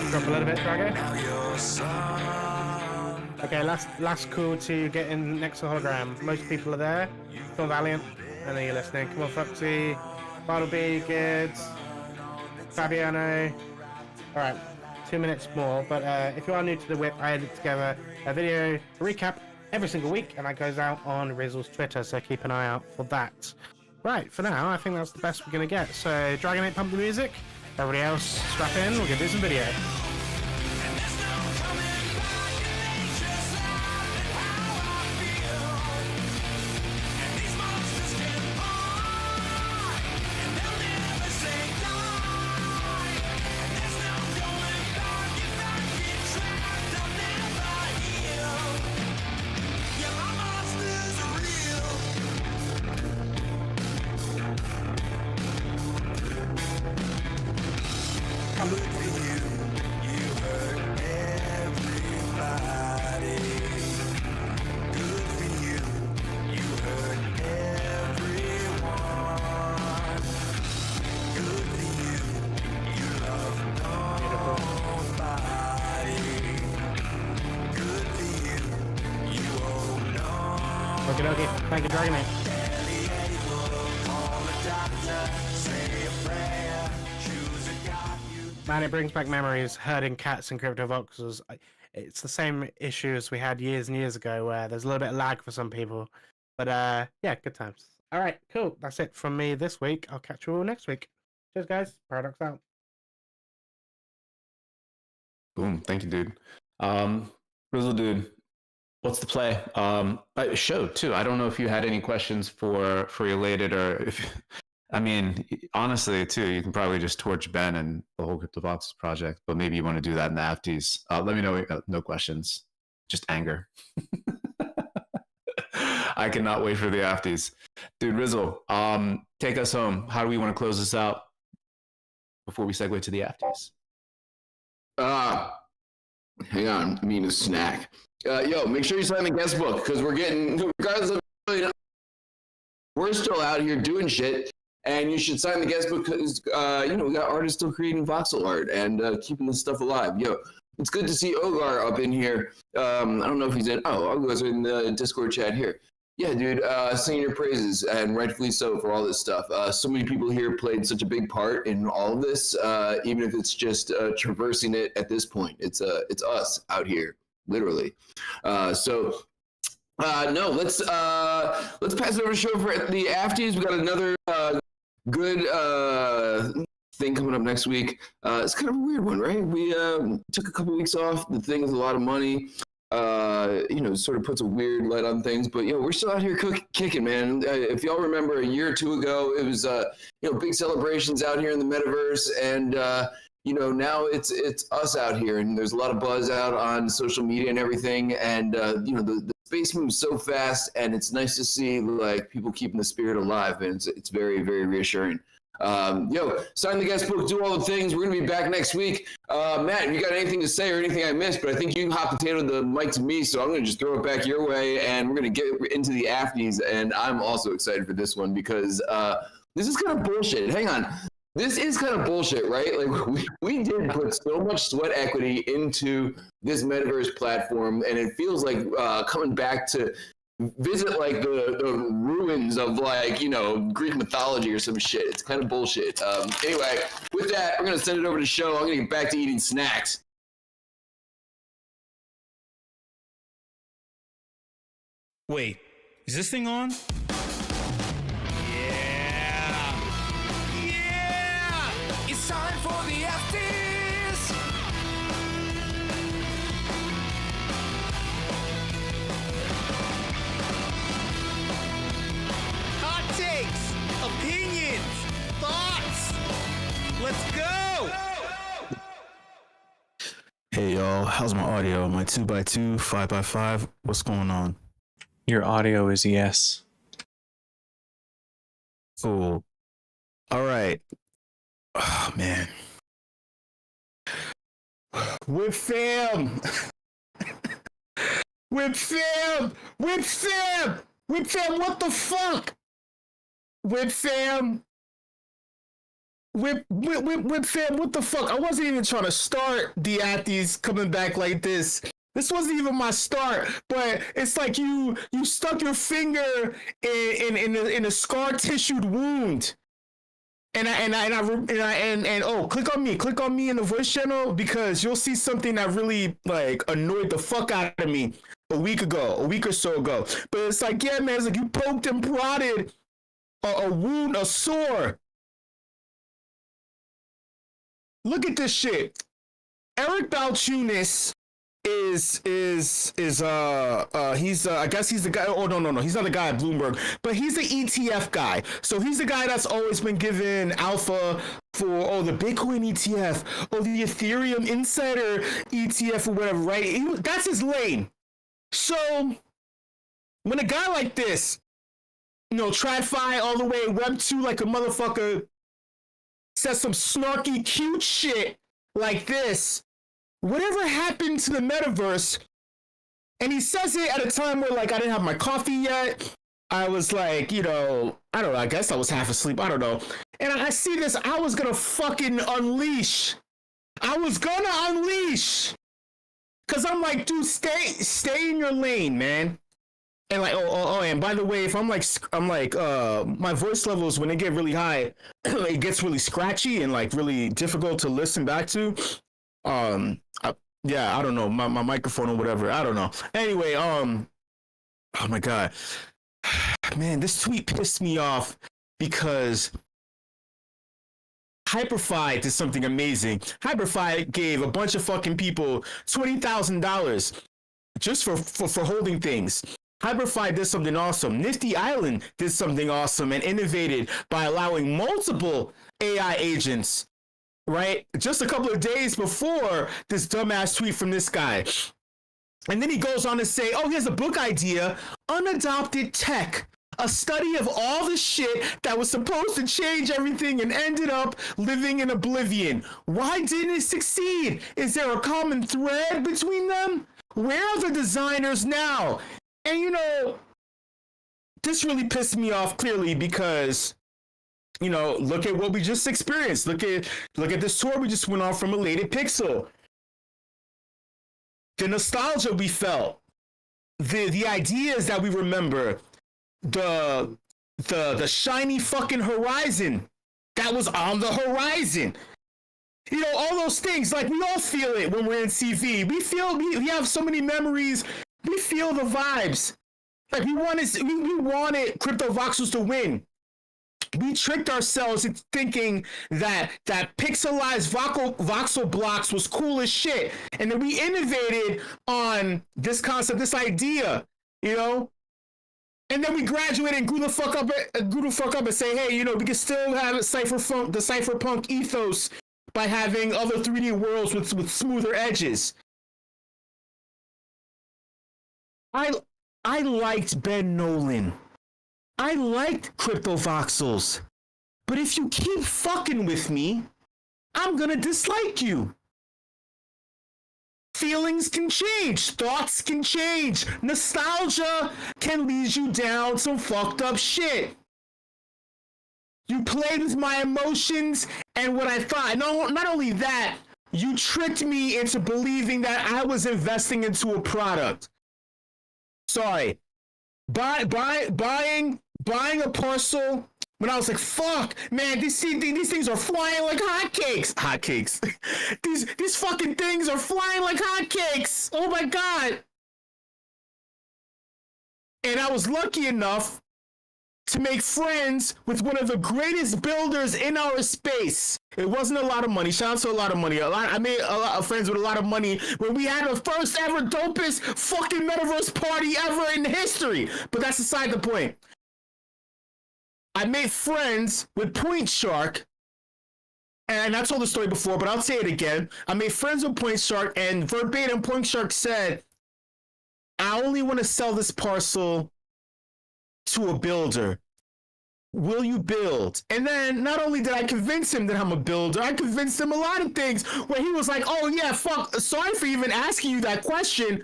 Drop a little bit, Drago. Okay, last call to get in next to the hologram. Most people are there. Come on, Valiant. I know you're listening. Come on, Foxy. Bartleby, good. Fabiano. Alright, 2 minutes more. But if you are new to the WIP, I edit together a video recap every single week, and that goes out on Rizzle's Twitter, so keep an eye out for that. Right, for now, I think that's the best we're going to get. So, Dragonate, pump the music. Everybody else, strap in. We're going to do some video. Okay, thank you, Dragonate. Man, it brings back memories herding cats and crypto voxels. It's the same issue as we had years and years ago where there's a little bit of lag for some people. But yeah, good times. All right, cool. That's it from me this week. I'll catch you all next week. Cheers, guys. Paradox out. Boom. Thank you, dude. Rizzle, dude, what's the play? Show too. I don't know if you had any questions for Elated, or if, I mean, honestly, too, you can probably just torch Ben and the whole CryptoVoxels project, but maybe you want to do that in the afties. Let me know. No questions, just anger. I cannot wait for the afties, dude. Rizzle, take us home. How do we want to close this out before we segue to the afties? Hang on, I mean a snack. Yo, make sure you sign the guest book, because we're getting, regardless of, we're still out here doing shit, and you should sign the guest book because, you know, we got artists still creating voxel art and keeping this stuff alive. Yo, it's good to see Ogar up in here. I don't know if he's in, Ogar's in the Discord chat here. Yeah, dude, singing your praises, and rightfully so, for all this stuff. So many people here played such a big part in all of this, even if it's just traversing it at this point. It's us out here, literally. No, let's pass it over to show for the afties. We got another good thing coming up next week. It's kind of a weird one, right? We took a couple weeks off. The thing was a lot of money. You know, sort of puts a weird light on things, but you know, we're still out here kicking, man. If y'all remember a year or two ago, it was you know, big celebrations out here in the metaverse, and you know, now it's us out here, and there's a lot of buzz out on social media and everything, and you know, the space moves so fast, and it's nice to see like people keeping the spirit alive, and it's very, very reassuring. Yo, sign the guest book, do all the things. We're gonna be back next week. Matt, if you got anything to say or anything I missed, but I think you hot potatoed the mic to me, so I'm gonna just throw it back your way, and we're gonna get into the afties. And I'm also excited for this one because this is kind of bullshit. Hang on, this is kind of bullshit, right? Like we did put so much sweat equity into this metaverse platform, and it feels like coming back to visit like the ruins of like, you know, Greek mythology or some shit. It's kind of bullshit. Anyway, with that, we're gonna send it over to the show. I'm gonna get back to eating snacks. Wait, is this thing on? It's time for the afties. Hot takes, opinions, thoughts. Let's go. Hey y'all, how's my audio? My 2x2, 5x5. What's going on? Your audio is yes. Cool. All right. Oh man. WIP fam. WIP fam. WIP fam. WIP fam. What the fuck? WIP fam. WIP fam. What the fuck? I wasn't even trying to start the afties coming back like this. This wasn't even my start, but it's like you stuck your finger in a scar tissued wound. And click on me in the voice channel, because you'll see something that really like annoyed the fuck out of me a week or so ago. But it's like, yeah, man, it's like you poked and prodded a wound, a sore. Look at this shit. Eric Balchunas is he's I guess he's the guy. Oh no, he's not the guy at Bloomberg, but he's the ETF guy. So he's the guy that's always been given alpha for the Bitcoin ETF or the Ethereum Insider ETF or whatever, right? That's his lane. So when a guy like this, you know, TradFi all the way Web 2 like a motherfucker, says some snarky cute shit like this, whatever happened to the metaverse? And he says it at a time where, like, I didn't have my coffee yet. I was like, you know, I don't know, I guess I was half asleep, I don't know. And I see this, I was gonna fucking unleash. Cause I'm like, dude, stay in your lane, man. And like, and by the way, if I'm like, my voice levels when they get really high, it gets really scratchy and like really difficult to listen back to. Yeah, I don't know, my microphone or whatever. I don't know. Anyway, oh my God, man, this tweet pissed me off because HPrivakos did something amazing. HPrivakos gave a bunch of fucking people $20,000 just for holding things. HPrivakos did something awesome. Nifty Island did something awesome and innovated by allowing multiple AI agents, right? Just a couple of days before this dumbass tweet from this guy. And then he goes on to say, oh, here's a book idea, Unadopted Tech, a study of all the shit that was supposed to change everything and ended up living in oblivion. Why didn't it succeed? Is there a common thread between them? Where are the designers now? And you know, this really pissed me off clearly because, you know, look at what we just experienced. Look at this tour we just went on from ElatedPixel. The nostalgia we felt, the ideas that we remember, the shiny fucking horizon that was on the horizon. You know, all those things, like we all feel it when we're in CV. We have so many memories. We feel the vibes. Like we wanted Crypto Voxels to win. We tricked ourselves into thinking that pixelized voxel blocks was cool as shit. And then we innovated on this concept, this idea, you know? And then we graduated and grew the fuck up and say, hey, you know, we can still have the cypherpunk ethos by having other 3D worlds with smoother edges. I liked Ben Nolan. I liked Crypto Voxels. But if you keep fucking with me, I'm gonna dislike you. Feelings can change. Thoughts can change. Nostalgia can lead you down some fucked up shit. You played with my emotions and what I thought. No, not only that, you tricked me into believing that I was investing into a product. Sorry. Buying a parcel when I was like, fuck, man, these things are flying like hotcakes. Hotcakes. these fucking things are flying like hotcakes. Oh my God. And I was lucky enough to make friends with one of the greatest builders in our space. It wasn't a lot of money. Shout out to AlottaMoney. I made a lot of friends with a lot of money when we had the first ever dopest fucking Metaverse party ever in history. But that's aside the point. I made friends with Point Shark, and I told the story before, but I'll say it again. I made friends with Point Shark, and verbatim, Point Shark said, I only want to sell this parcel to a builder. Will you build? And then not only did I convince him that I'm a builder, I convinced him a lot of things where he was like, oh yeah, fuck, sorry for even asking you that question.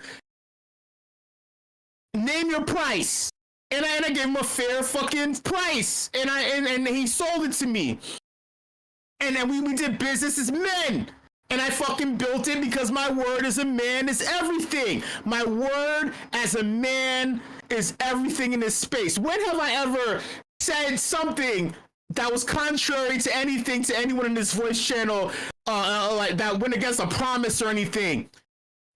Name your price. And I gave him a fair fucking price. And he sold it to me. And then we did business as men. And I fucking built it because my word as a man is everything. My word as a man is everything in this space. When have I ever said something that was contrary to anything to anyone in this voice channel, like that went against a promise or anything?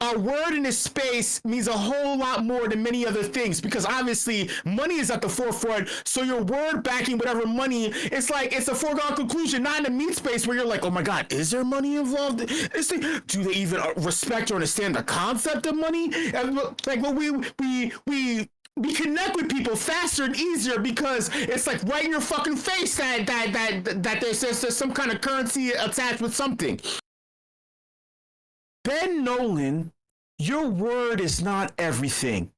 Our word in this space means a whole lot more than many other things because obviously money is at the forefront. So your word backing whatever money, it's like it's a foregone conclusion, not in the meat space where you're like, oh my God, is there money involved? Do they even respect or understand the concept of money? And like, well, we connect with people faster and easier because it's like right in your fucking face that there's some kind of currency attached with something. Ben Nolan, your word is not everything.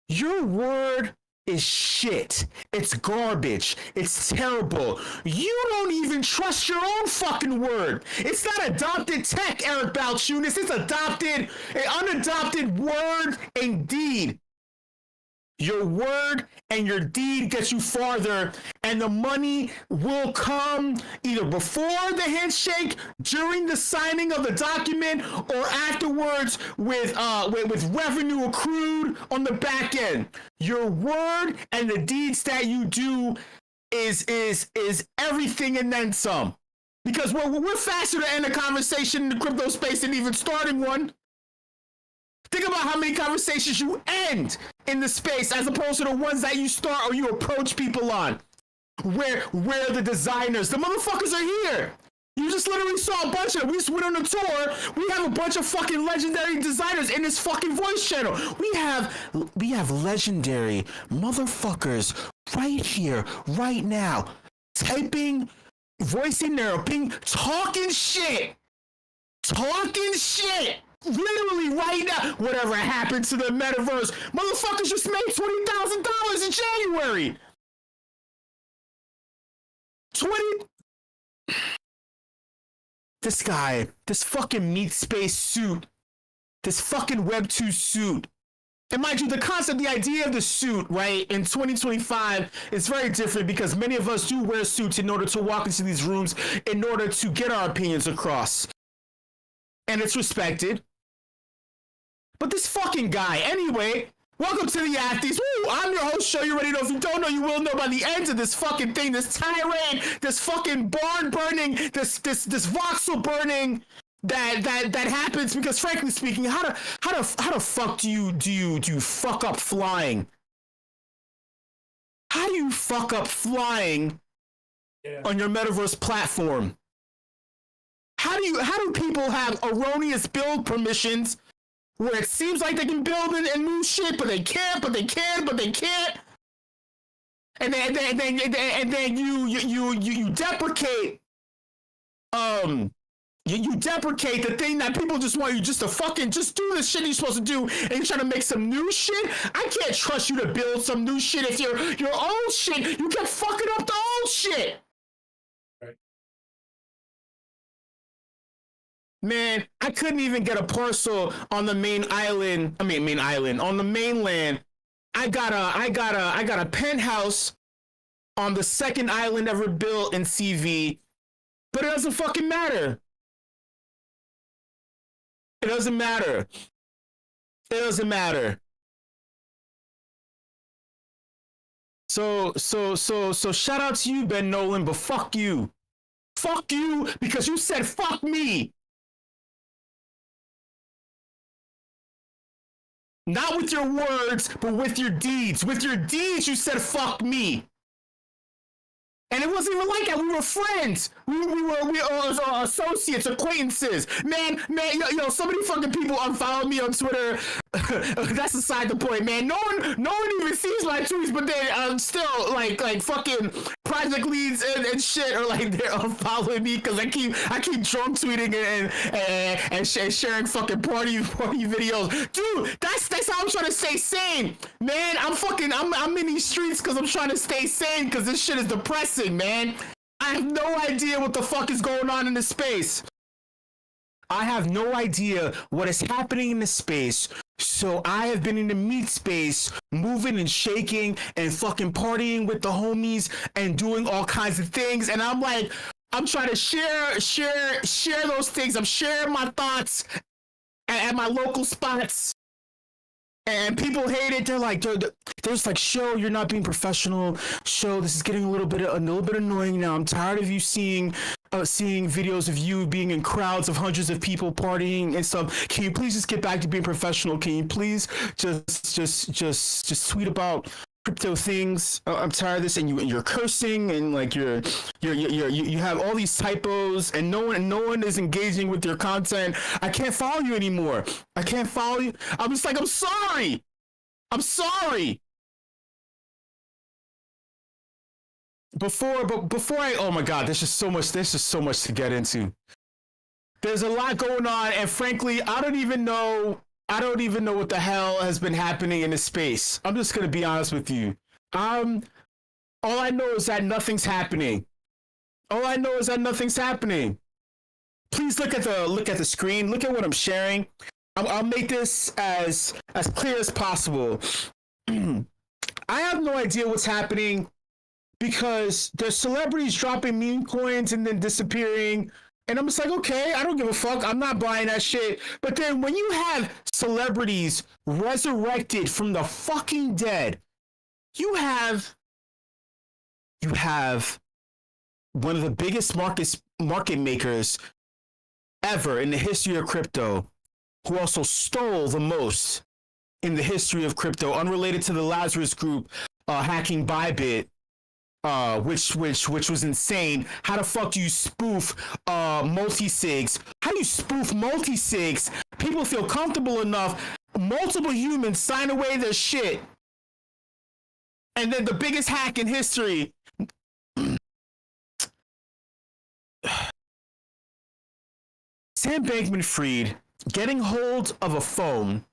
Your word is shit. It's garbage. It's terrible. You don't even trust your own fucking word. It's not adopted tech, Eric Balchunas. It's an unadopted word and deed. Your word and your deed gets you farther, and the money will come either before the handshake, during the signing of the document, or afterwards with revenue accrued on the back end. Your word and the deeds that you do is everything and then some. Because we're faster to end a conversation in the crypto space than even starting one. Think about how many conversations you end in the space as opposed to the ones that you start or you approach people on. Where are the designers? The motherfuckers are here. You just literally saw a bunch of them. We just went on a tour. We have a bunch of fucking legendary designers in this fucking voice channel. We have legendary motherfuckers right here, right now, typing, voicing their opinion, talking shit. Literally right now. Whatever happened to the metaverse? Motherfuckers just made $20,000 in January. 20. This guy, this fucking meat space suit, this fucking Web 2 suit. And mind you, the concept, the idea of the suit, right, in 2025 is very different because many of us do wear suits in order to walk into these rooms in order to get our opinions across. And it's respected. But this fucking guy, anyway, welcome to the Athletes. Woo, I'm your host, show you already know. If you don't know, you will know by the end of this fucking thing, this tirade, this fucking barn burning, this voxel burning that happens because frankly speaking, how the fuck do you fuck up flying? How do you fuck up flying on your metaverse platform? How do people have erroneous build permissions where it seems like they can build and move shit, but they can't, but they can, but they can't? And then you deprecate you deprecate the thing that people just want you just to fucking just do the shit you're supposed to do, and you're trying to make some new shit. I can't trust you to build some new shit if your old shit, you kept fucking up the old shit. Man, I couldn't even get a parcel on the main island. On the mainland. I got a penthouse on the second island ever built in CV, but it doesn't fucking matter. It doesn't matter. So shout out to you, Ben Nolan, but fuck you. Fuck you because you said fuck me. Not with your words, but with your deeds. With your deeds, you said fuck me. And it wasn't even like that. We were friends. We were associates, acquaintances. Man, yo, so many fucking people unfollowed me on Twitter. That's aside the point, man. No one even sees my tweets, but then still like fucking project leads and shit are like they're unfollowing me because I keep drunk tweeting and sharing fucking party videos. Dude, that's how I'm trying to stay sane, man. I'm in these streets because I'm trying to stay sane because this shit is depressing, man. I have no idea what the fuck is going on in this space. I have no idea what is happening in this space. So I have been in the meat space, moving and shaking and fucking partying with the homies and doing all kinds of things. And I'm like, I'm trying to share those things. I'm sharing my thoughts at my local spots. And people hate it. They're like, there's like, show, you're not being professional. Show, this is getting a little bit annoying now. I'm tired of you seeing videos of you being in crowds of hundreds of people partying and stuff. Can you please just get back to being professional? Can you please just tweet about crypto things? I'm tired of this, and you're cursing and like you have all these typos, and no one is engaging with your content. I can't follow you anymore. I can't follow you. I'm just like, I'm sorry. Before I, oh my God, there's just so much to get into. There's a lot going on, and frankly, I don't even know what the hell has been happening in this space. I'm just gonna be honest with you. All I know is that nothing's happening. Please look at the screen. Look at what I'm sharing. I'll make this as clear as possible. I have no idea what's happening because there's celebrities dropping meme coins and then disappearing. And I'm just like, okay, I don't give a fuck. I'm not buying that shit. But then when you have celebrities resurrected from the fucking dead, you have one of the biggest market makers ever in the history of crypto, who also stole the most in the history of crypto, unrelated to the Lazarus Group hacking Bybit, which was insane. How the fuck do you spoof multi-sigs? How do you spoof multi-sigs? People feel comfortable enough, multiple humans sign away their shit, and then the biggest hack in history. Sam Bankman-Fried getting hold of a phone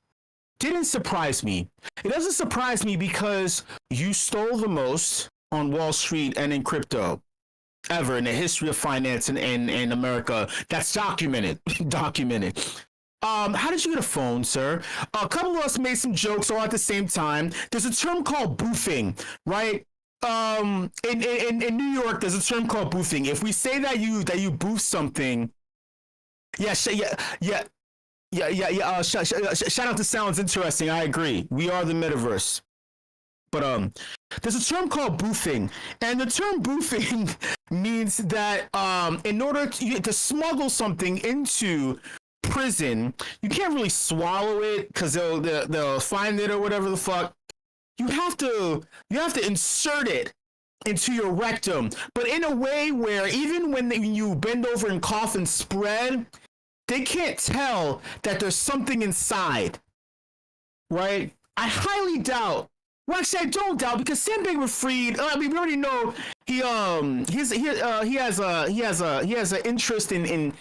didn't surprise me. It doesn't surprise me because you stole the most on Wall Street and in crypto ever in the history of finance in America. That's documented. How did you get a phone, sir? A couple of us made some jokes all at the same time. There's a term called boofing, right? In New York, there's a term called boofing. If we say that you boof something, shout out to Sounds Interesting. I agree. We are the metaverse. But there's a term called boofing, and the term boofing means that in order to smuggle something into prison, you can't really swallow it because they'll find it or whatever the fuck. You have to insert it into your rectum, but in a way where even when you bend over and cough and spread, they can't tell that there's something inside, right? I highly doubt. Well, actually, I don't doubt, because Sam Bankman-Fried. I mean, we already know he has an interest in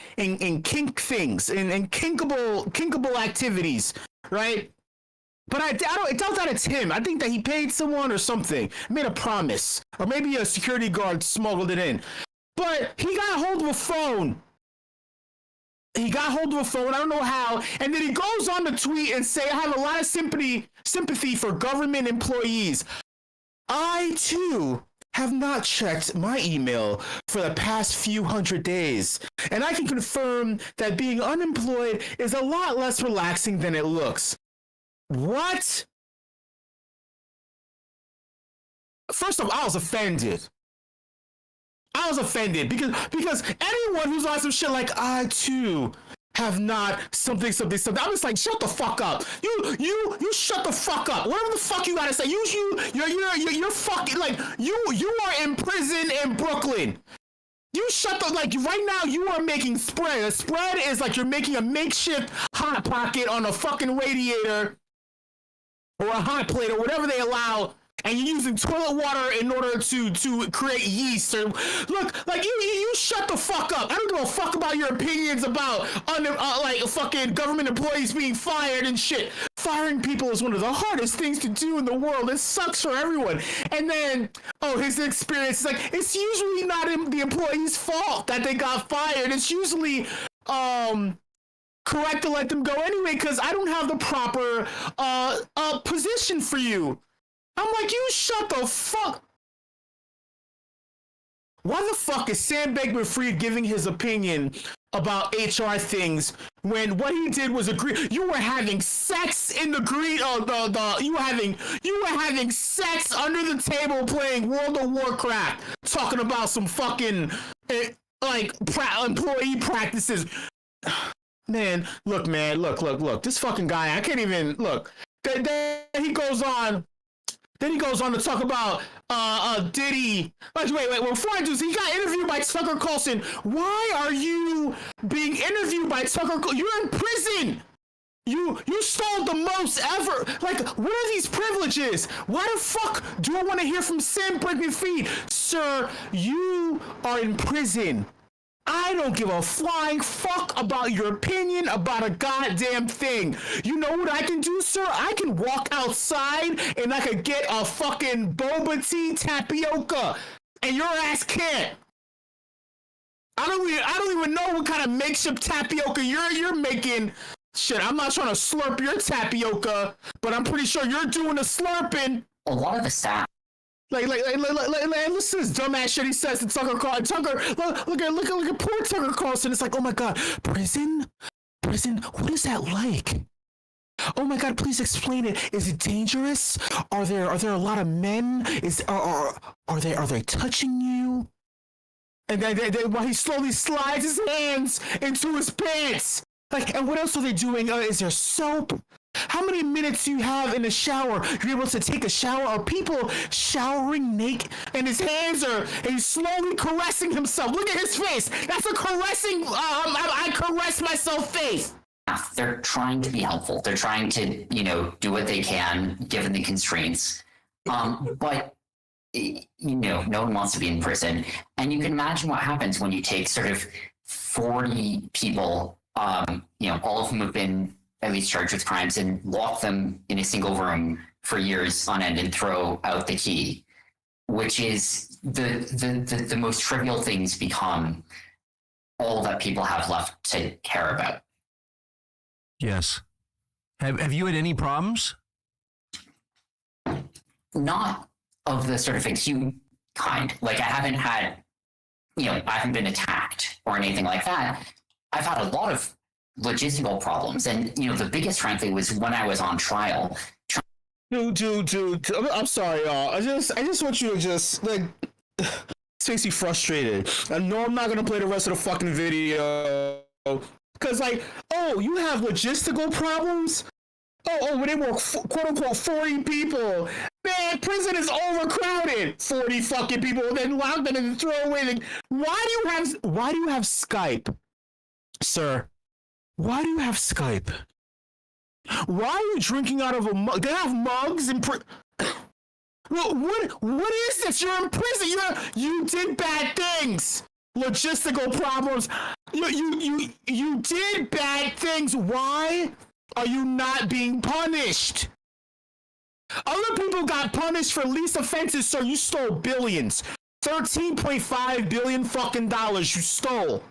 kink things, in kinkable activities, right? But I doubt that it's him. I think that he paid someone or something, made a promise, or maybe a security guard smuggled it in. But he got hold of a phone. I don't know how, and then he goes on to tweet and say, I have a lot of sympathy for government employees. I, too, have not checked my email for the past few hundred days, and I can confirm that being unemployed is a lot less relaxing than it looks. What? First off, I was offended because anyone who's on some shit like, I too have not something. I was like, shut the fuck up. You shut the fuck up. Whatever the fuck you gotta say. You're fucking, like, you are in prison in Brooklyn. You shut the, like, right now you are making spread. A spread is like you're making a makeshift hot pocket on a fucking radiator or a hot plate or whatever they allow, and you're using toilet water in order to create yeast. Or look, like, you shut the fuck up. I don't give a fuck about your opinions about like fucking government employees being fired and shit. Firing people is one of the hardest things to do in the world. It sucks for everyone. And then, his experience is like, it's usually not the employee's fault that they got fired. It's usually correct to let them go anyway, because I don't have the proper position for you. I'm like, you shut the fuck. Why the fuck is Sam Bankman-Fried giving his opinion about HR things when what he did was agree? You were having sex in the green. You were having sex under the table playing World of Warcraft, talking about some fucking employee practices. Man, look. This fucking guy, I can't even look. Then he goes on. Then he goes on to talk about Diddy. Wait. Before I do this, he got interviewed by Tucker Carlson. Why are you being interviewed by Tucker Carlson? You're in prison. You stole the most ever. Like, what are these privileges? Why the fuck do I want to hear from Sam Bankman-Fried? Sir, you are in prison. I don't give a flying fuck about your opinion about a goddamn thing. You know what I can do, sir? I can walk outside and I can get a fucking boba tea tapioca, and your ass can't. I don't even know what kind of makeshift tapioca you're making. Shit, I'm not trying to slurp your tapioca, but I'm pretty sure you're doing the slurping. a lot of the staff. Like, listen to this dumbass shit he says to Tucker Carlson. Tucker, look at poor Tucker Carlson. It's like, oh my God, prison, what is that like? Oh my God, please explain it. Is it dangerous? Are there a lot of men? Are they touching you? And then while he slowly slides his hands into his pants. Like, and what else are they doing? Is there soap? How many minutes do you have in the shower? You're able to take a shower? Are people showering naked? And his hands and he's slowly caressing himself. Look at his face. That's a caressing, I caress myself face. They're trying to be helpful. They're trying to, do what they can given the constraints. But, no one wants to be in prison. And you can imagine what happens when you take sort of 40 people, all of whom have been at least charged with crimes, and lock them in a single room for years on end and throw out the key, which is the most trivial things become all that people have left to care about. Yes. Have you had any problems? Not of the sort of acute kind. Like, I haven't had, I haven't been attacked or anything like that. I've had a lot of logistical problems. And, the biggest, frankly, was when I was on trial. Dude, I'm sorry, y'all. I just want you to just, this makes me frustrated. I know I'm not going to play the rest of the fucking video. Because, you have logistical problems? When they work, quote-unquote, 40 people. Man, prison is overcrowded. 40 fucking people, and then lock them and throw away. Why do you have Skype, sir? Why do you have Skype? Why are you drinking out of a mug? They have mugs in what is this? You're in prison. You did bad things. Logistical problems. You did bad things. Why are you not being punished? Other people got punished for least offenses, sir. You stole billions. $13.5 billion fucking dollars you stole.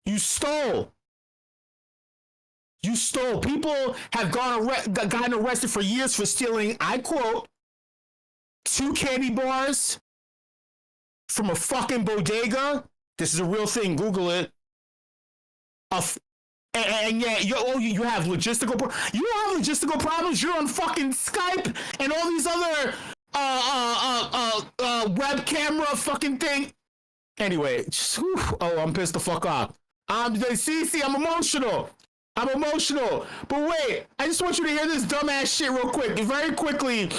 You stole. People have gotten arrested for years for stealing, I quote, 2 candy bars from a fucking bodega. This is a real thing. Google it. And yeah, you have logistical problems. You're on fucking Skype and all these other web camera fucking thing. Anyway, I'm pissed the fuck off. I'm emotional. But wait, I just want you to hear this dumbass shit real quick, very quickly.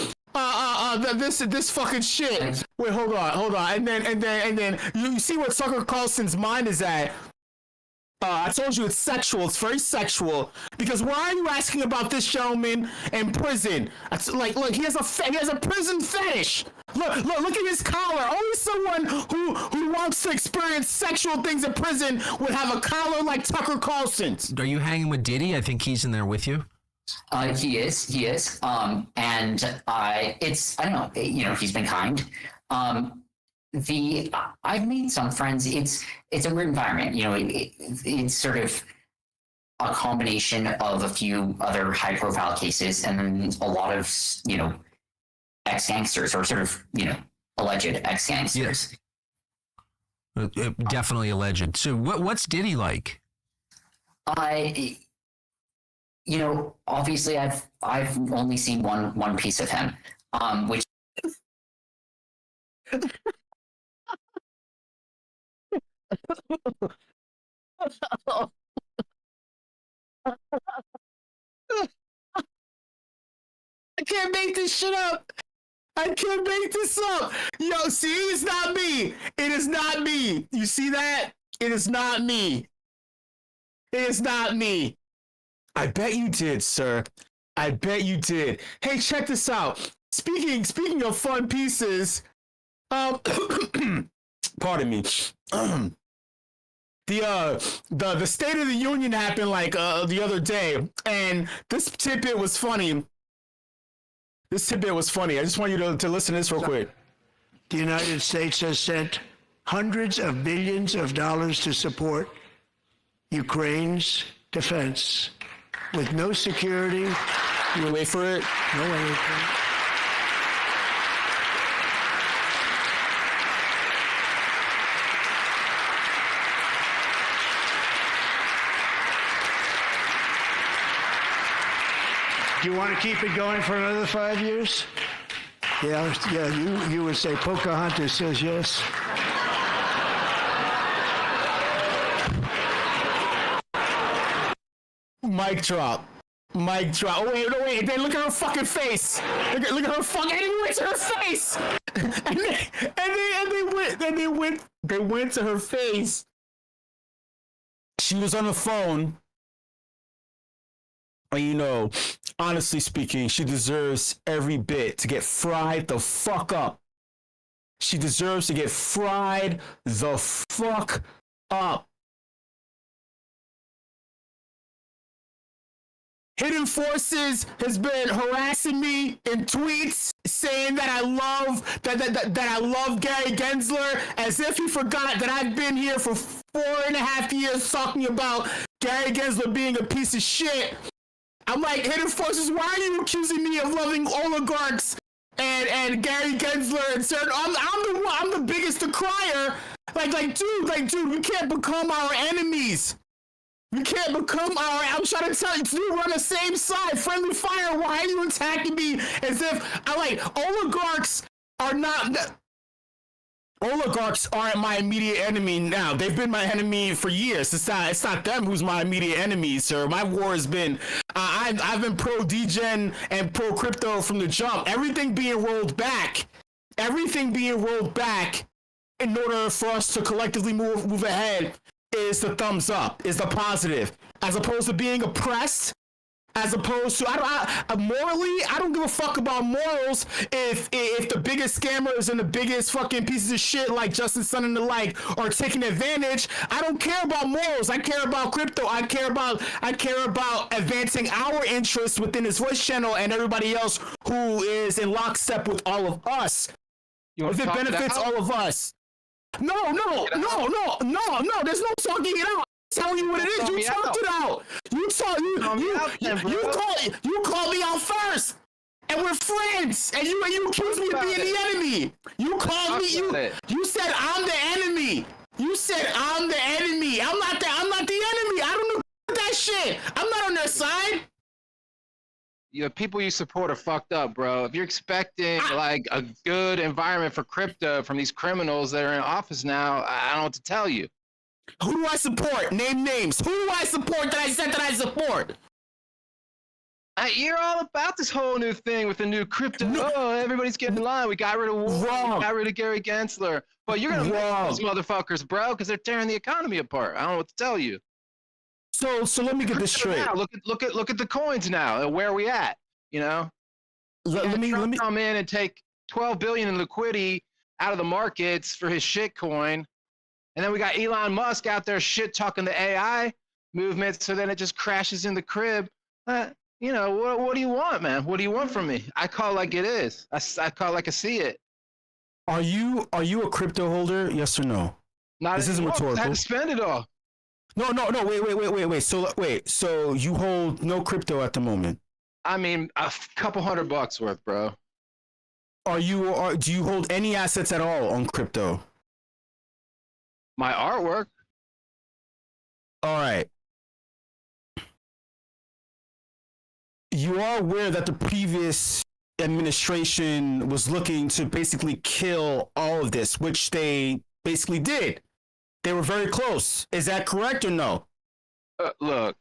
This fucking shit. Wait, hold on. And then you see what Tucker Carlson's mind is at. I told you it's sexual. It's very sexual. Because why are you asking about this gentleman in prison? Look, he has a prison fetish. Look at his collar. Only someone who wants to experience sexual things in prison would have a collar like Tucker Carlson's. Are you hanging with Diddy? I think he's in there with you. He is. And I don't know. He's been kind. I've made some friends. It's a weird environment. It's sort of a combination of a few other high-profile cases, and then a lot of ex-gangsters, or sort of alleged ex-gangsters. Yeah. Definitely alleged. So what's Diddy like? Obviously I've only seen one piece of him, which. I can't make this shit up. Yo, see, it's not me. It is not me. You see that? It is not me. I bet you did, sir. I bet you did. Hey, check this out. Speaking of fun pieces, pardon me. The State of the Union happened the other day, and this tidbit was funny. I just want you to listen to this real quick. The United States has sent hundreds of billions of dollars to support Ukraine's defense with no security. You wait for it? No anything. Do you want to keep it going for another 5 years? Yeah, you would say Pocahontas says yes. Mic drop. Mic drop. Oh wait, no wait. Then look at her fucking face. Look at her fucking. And he went to her face. And they went to her face. She was on the phone. And you know, honestly speaking, she deserves every bit to get fried the fuck up. She deserves to get fried the fuck up. Hidden Forces has been harassing me in tweets saying that I love Gary Gensler, as if he forgot that I've been here for 4.5 years talking about Gary Gensler being a piece of shit. I'm like, Hidden Forces, why are you accusing me of loving oligarchs and Gary Gensler and certain? I'm the biggest decrier. Like, dude, we can't become our enemies. We can't become our. I'm trying to tell you, dude, we're on the same side. Friendly fire. Why are you attacking me as if I like oligarchs are not? Oligarchs aren't my immediate enemy now. They've been my enemy for years. It's not them who's my immediate enemy, sir. My war has been. I've been pro degen and pro crypto from the jump. Everything being rolled back. Everything being rolled back in order for us to collectively move ahead. Is the thumbs up, is the positive, as opposed to being oppressed, as opposed to, morally, I don't give a fuck about morals if the biggest scammers and the biggest fucking pieces of shit like Justin Sun and the like are taking advantage. I don't care about morals. I care about crypto. I care about advancing our interests within this voice channel and everybody else who is in lockstep with all of us. If it benefits all of us. No, there's no talking it out. I'm telling you what it is. You talked it out. You called me out first. And we're friends. And you accused me of being the enemy. You called me, you said I'm the enemy. You said I'm the enemy. I'm not the enemy. I don't know that shit. I'm not on their side. The people you support are fucked up, bro. If you're expecting like a good environment for crypto from these criminals that are in office now, I don't know what to tell you. Who do I support? Name names. Who do I support that I said that I support? You're all about this whole new thing with the new crypto. No. Oh, everybody's getting in line. We got rid of Wolf. We got rid of Gary Gensler. But you're gonna miss those motherfuckers, bro, because they're tearing the economy apart. I don't know what to tell you. So let me get this straight. Now, look at the coins now. Where are we at? You know, let me come in and take 12 billion in liquidity out of the markets for his shit coin, and then we got Elon Musk out there shit talking the AI movement. So then it just crashes in the crib. You know, what do you want, man? What do you want from me? I call it like it is. I call it like I see it. Are you a crypto holder? Yes or no? This isn't rhetorical. I had to spend it all. No. Wait. So you hold no crypto at the moment? I mean, a couple $100 worth, bro. Do you hold any assets at all on crypto? My artwork. All right. You are aware that the previous administration was looking to basically kill all of this, which they basically did. They were very close. Is that correct or no? Look,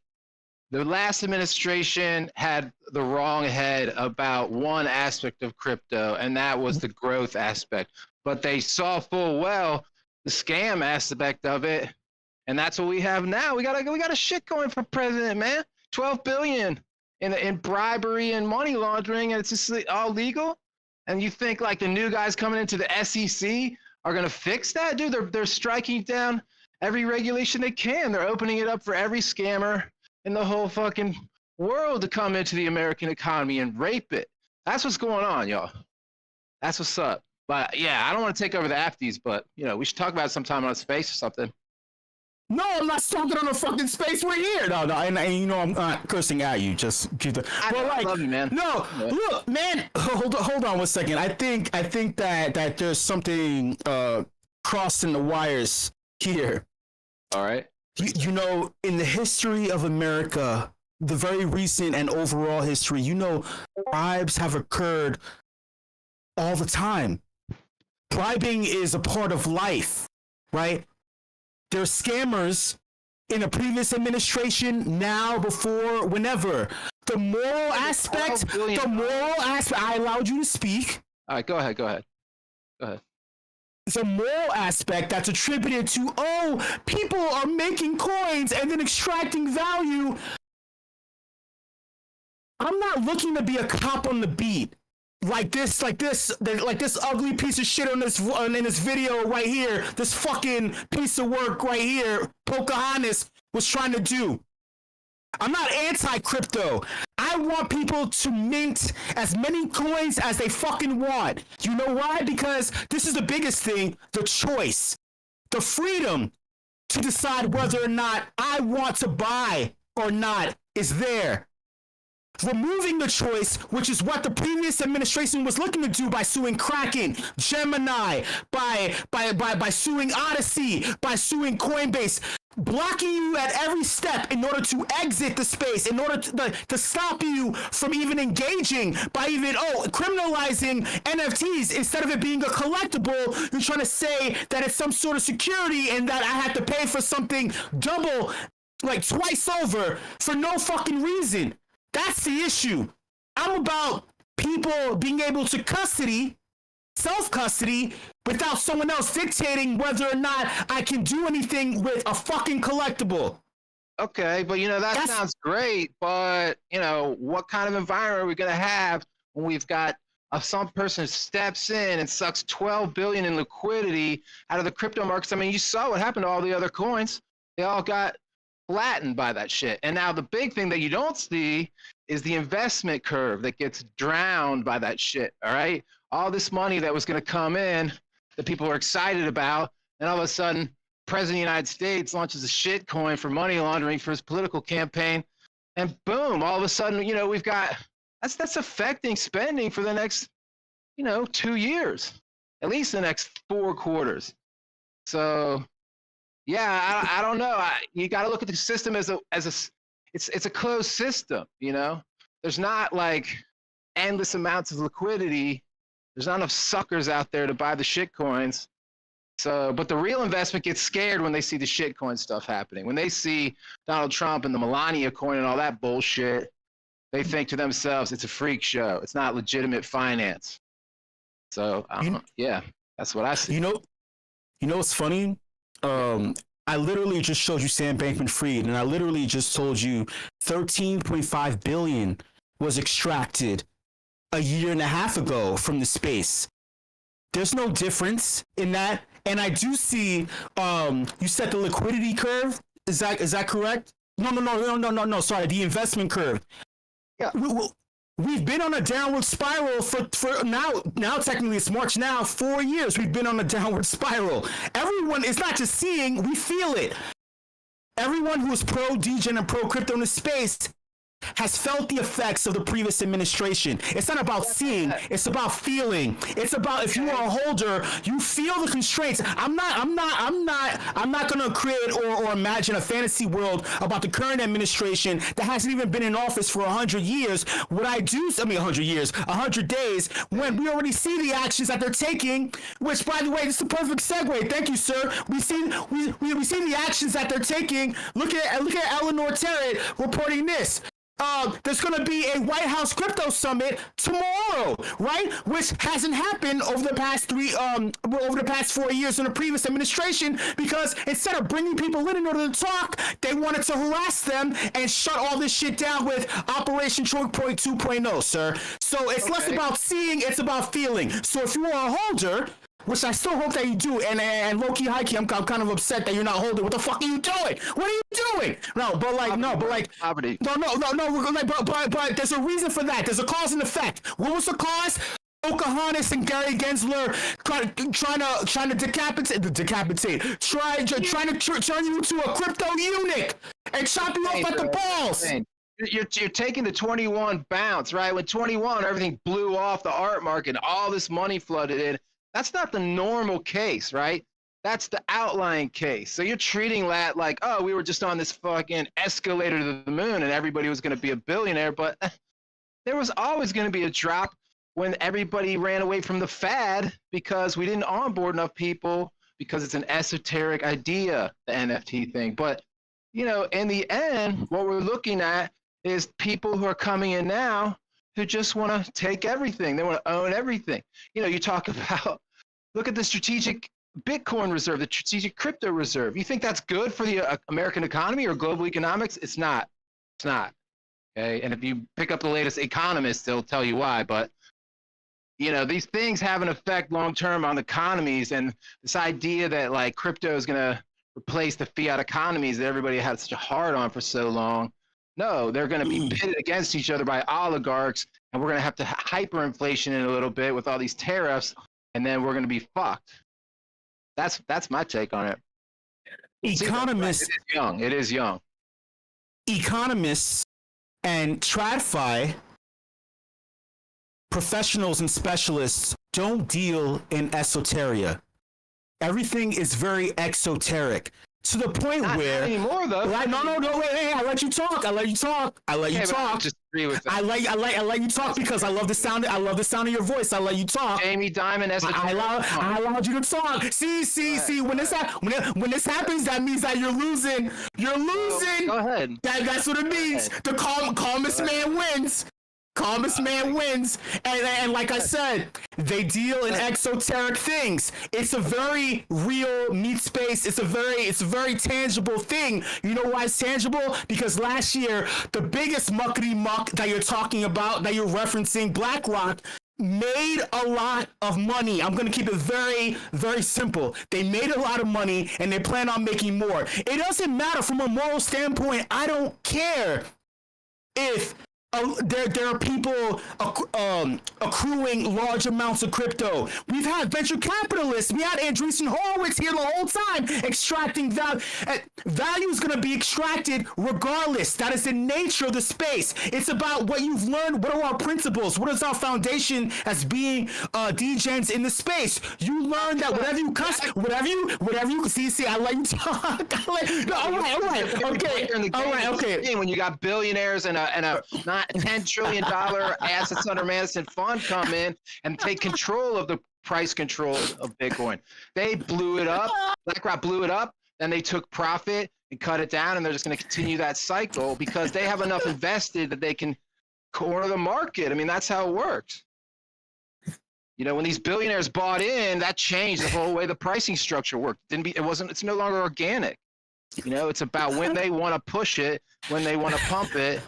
the last administration had the wrong head about one aspect of crypto, and that was the growth aspect. But they saw full well the scam aspect of it, and that's what we have now. We got a shit going for president, man. 12 billion in bribery and money laundering, and it's just all legal. And you think like the new guys coming into the SEC are going to fix that? Dude, they're striking down every regulation they can. They're opening it up for every scammer in the whole fucking world to come into the American economy and rape it. That's what's going on, y'all. That's what's up. But yeah, I don't want to take over the Afties, but you know, we should talk about it sometime on Space or something. No, I'm not talking on a fucking Space. We're here. No, and you know I'm not cursing at you. Just keep the. I love you, man. No, look, man. Hold on 1 second. I think that there's something crossing the wires here. All right. You know, in the history of America, the very recent and overall history, you know, bribes have occurred all the time. Bribing is a part of life, right? There's scammers in a previous administration, now, before, whenever. The moral aspect, I allowed you to speak. All right, go ahead. The moral aspect that's attributed to, oh, people are making coins and then extracting value. I'm not looking to be a cop on the beat like this ugly piece of shit in this video right here. This fucking piece of work right here, Pocahontas was trying to do. I'm not anti-crypto. I want people to mint as many coins as they fucking want. You know why? Because this is the biggest thing, the choice. The freedom to decide whether or not I want to buy or not is there. Removing the choice, which is what the previous administration was looking to do by suing Kraken, Gemini, by suing Odyssey, by suing Coinbase, blocking you at every step in order to exit the space, in order to stop you from even engaging, by even, criminalizing NFTs instead of it being a collectible. You're trying to say that it's some sort of security and that I have to pay for something double, like twice over, for no fucking reason. That's the issue. I'm about people being able to self-custody, without someone else dictating whether or not I can do anything with a fucking collectible. Okay, but that sounds great, but what kind of environment are we gonna have when we've got some person steps in and sucks 12 billion in liquidity out of the crypto markets? I mean, you saw what happened to all the other coins. They all got flattened by that shit. And now the big thing that you don't see is the investment curve that gets drowned by that shit, all right? All this money that was going to come in that people were excited about, and all of a sudden, President of the United States launches a shit coin for money laundering for his political campaign, and boom, all of a sudden, we've got, that's affecting spending for the next, 2 years, at least the next 4 quarters. So, yeah, I don't know. You got to look at the system it's a closed system. There's not like endless amounts of liquidity. There's not enough suckers out there to buy the shit coins. So, but the real investment gets scared when they see the shit coin stuff happening. When they see Donald Trump and the Melania coin and all that bullshit, they think to themselves, it's a freak show. It's not legitimate finance. So, yeah, that's what I see. You know what's funny? I literally just showed you Sam Bankman-Fried, and I literally just told you 13.5 billion was extracted a year and a half ago from the space. There's no difference in that. And I do see, you said the liquidity curve. Is that correct? No. Sorry, the investment curve. Yeah. We've been on a downward spiral for now technically it's March now, 4 years we've been on a downward spiral. Everyone is not just seeing, we feel it. Everyone who is pro-degen and pro-crypto in the space has felt the effects of the previous administration. It's not about seeing, it's about feeling. It's about, if you are a holder, you feel the constraints. I'm not gonna create or imagine a fantasy world about the current administration that hasn't even been in office for 100 years. What I do, 100 years, 100 days, when we already see the actions that they're taking, which, by the way, this is a perfect segue. Thank you, sir. We see the actions that they're taking. Look at Eleanor Terrett reporting this. There's going to be a White House crypto summit tomorrow, right? Which hasn't happened over the past 4 years in the previous administration, because instead of bringing people in order to talk, they wanted to harass them and shut all this shit down with Operation Choke Point 2.0, sir. So it's less about seeing, it's about feeling. So if you are a holder, which I still hope that you do, and low-key, high-key, I'm kind of upset that you're not holding. What the fuck are you doing? What are you doing? Poverty. But there's a reason for that. There's a cause and effect. What was the cause? Pocahontas and Gary Gensler trying to turn you into a crypto eunuch and chop you off at the balls. You're taking the 21 bounce, right? When 21, everything blew off the art market, all this money flooded in. That's not the normal case, right? That's the outlying case. So you're treating that like, oh, we were just on this fucking escalator to the moon and everybody was going to be a billionaire. But there was always going to be a drop when everybody ran away from the fad because we didn't onboard enough people because it's an esoteric idea, the NFT thing. But, you know, in the end, what we're looking at is people who are coming in now who just want to take everything. They want to own everything. You know, you talk about, look at the strategic Bitcoin reserve, the strategic crypto reserve. You think that's good for the American economy or global economics? It's not. It's not. Okay. And if you pick up the latest economists, they'll tell you why. But, you know, these things have an effect long term on economies. And this idea that like crypto is going to replace the fiat economies that everybody had such a hard on for so long. No, they're going to be pitted against each other by oligarchs. And we're going to have to hyperinflation in a little bit with all these tariffs. And then we're going to be fucked. That's my take on it. Economists. It is young. It is young. Economists and TradFi professionals and specialists don't deal in esoteria. Everything is very exoteric. To the point where not anymore though. Like, no, wait, I let you talk. I let you talk. I let you talk. Just agree with that. I let you talk because I love the sound of your voice. I let you talk. Jamie Dimon, I allowed you to talk. See. When this happens, that means that you're losing. You're losing. Go ahead. That's what it means. The calmest man wins. Calmest man wins. And like I said, they deal in exoteric things. It's a very real meat space. It's a very tangible thing. You know why it's tangible? Because last year, the biggest muckety muck that you're talking about, that you're referencing, BlackRock, made a lot of money. I'm going to keep it very, very simple. They made a lot of money and they plan on making more. It doesn't matter from a moral standpoint. I don't care if there are people accruing large amounts of crypto. We've had venture capitalists. We had Andreessen Horowitz here the whole time extracting value. Value is going to be extracted regardless. That is the nature of the space. It's about what you've learned. What are our principles? What is our foundation as being degens in the space? You learn that whatever you see, I let you talk. All right. Okay. When you got billionaires and a not $10 trillion assets under management fund come in and take control of the price control of Bitcoin. They blew it up. BlackRock blew it up. Then they took profit and cut it down, and they're just going to continue that cycle because they have enough invested that they can corner the market. I mean, that's how it works. You know, when these billionaires bought in, that changed the whole way the pricing structure worked. It's no longer organic. You know, it's about when they want to push it, when they want to pump it.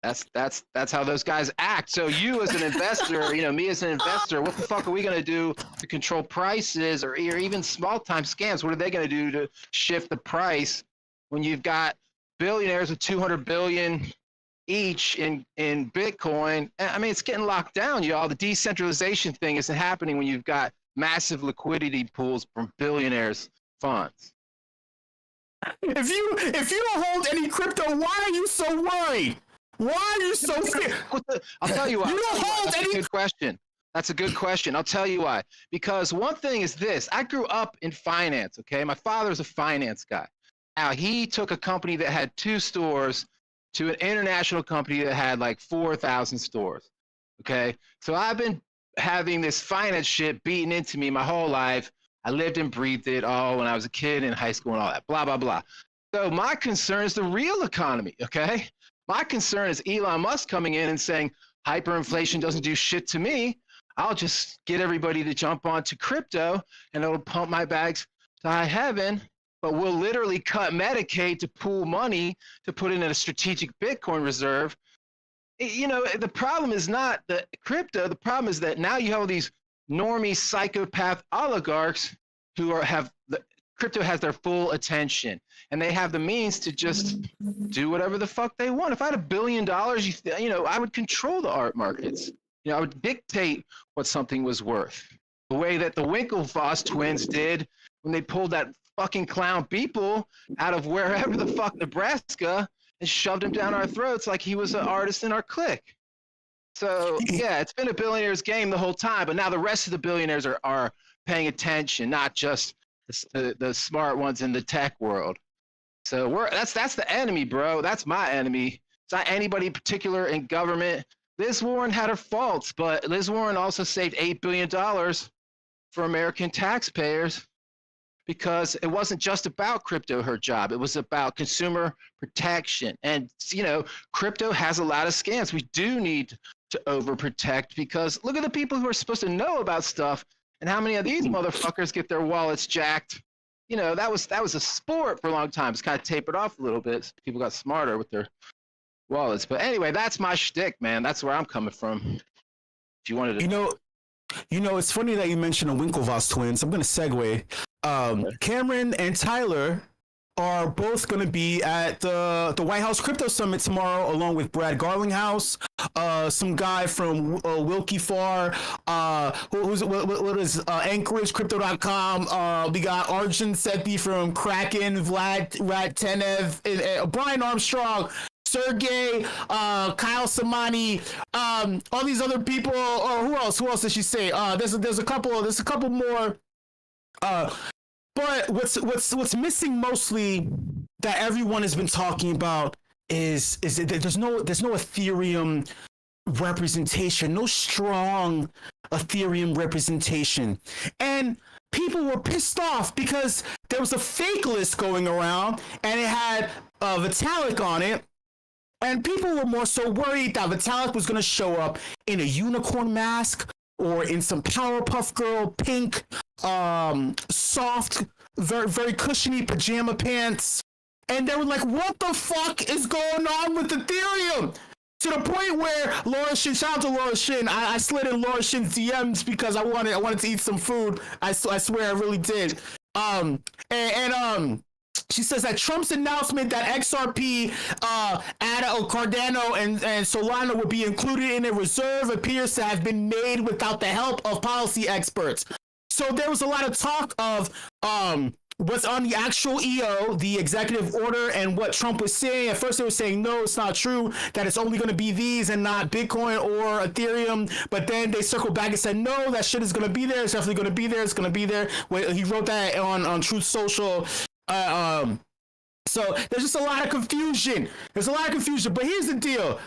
That's how those guys act. So you as an investor, you know, me as an investor, what the fuck are we going to do to control prices or even small time scams? What are they going to do to shift the price when you've got billionaires with 200 billion each in Bitcoin? I mean, it's getting locked down, y'all. The decentralization thing isn't happening when you've got massive liquidity pools from billionaires' funds. If you don't hold any crypto, why are you so worried? Why are you so scared? I'll tell you why. You don't hold That's any. a good question. That's a good question. I'll tell you why. Because one thing is this. I grew up in finance, okay? My father's a finance guy. Now, he took a company that had 2 stores to an international company that had like 4,000 stores, okay? So I've been having this finance shit beaten into me my whole life. I lived and breathed it all when I was a kid in high school and all that, blah, blah, blah. So my concern is the real economy, okay? My concern is Elon Musk coming in and saying, hyperinflation doesn't do shit to me. I'll just get everybody to jump onto crypto and it'll pump my bags to high heaven, but we'll literally cut Medicaid to pool money to put in a strategic Bitcoin reserve. You know, the problem is not the crypto. The problem is that now you have all these normie psychopath oligarchs who have the crypto has their full attention and they have the means to just do whatever the fuck they want. If I had $1 billion, you know, I would control the art markets. You know, I would dictate what something was worth. The way that the Winklevoss twins did when they pulled that fucking clown Beeple out of wherever the fuck Nebraska and shoved him down our throats like he was an artist in our clique. So yeah, it's been a billionaire's game the whole time, but now the rest of the billionaires are paying attention, not just the smart ones in the tech world. So that's the enemy, bro. That's my enemy. It's not anybody particular in government. Liz Warren had her faults, but Liz Warren also saved $8 billion for American taxpayers because it wasn't just about crypto, her job. It was about consumer protection. And, crypto has a lot of scams. We do need to overprotect because look at the people who are supposed to know about stuff and how many of these motherfuckers get their wallets jacked. That was a sport for a long time. It's kind of tapered off a little bit. People got smarter with their wallets. But anyway, that's my shtick, man. That's where I'm coming from. If you wanted to... It's funny that you mentioned the Winklevoss twins. I'm going to segue. Cameron and Tyler are both going to be at the White House Crypto Summit tomorrow, along with Brad Garlinghouse, some guy from Wilkie Farr, what is AnchorageCrypto.com. We got Arjun Sethi from Kraken, Vlad Tenev, Brian Armstrong, Sergey, Kyle Samani, all these other people. Who else did she say? There's a couple more. But what's missing mostly that everyone has been talking about is that there's no Ethereum representation, no strong Ethereum representation, and people were pissed off because there was a fake list going around and it had Vitalik on it. And people were more so worried that Vitalik was going to show up in a unicorn mask or in some Powerpuff Girl pink, soft, very, very cushiony pajama pants. And they were like, what the fuck is going on with Ethereum? To the point where Laura Shin, shout out to Laura Shin, I slid in Laura Shin's DMs because I wanted to eat some food. I swear I really did. She says that Trump's announcement that XRP, Cardano, and Solana would be included in a reserve appears to have been made without the help of policy experts. So there was a lot of talk of what's on the actual EO, the executive order, and what Trump was saying. At first they were saying, no, it's not true, that it's only going to be these and not Bitcoin or Ethereum. But then they circled back and said, no, that shit is going to be there. It's definitely going to be there. It's going to be there. He wrote that on Truth Social. So there's just a lot of confusion. But here's the deal.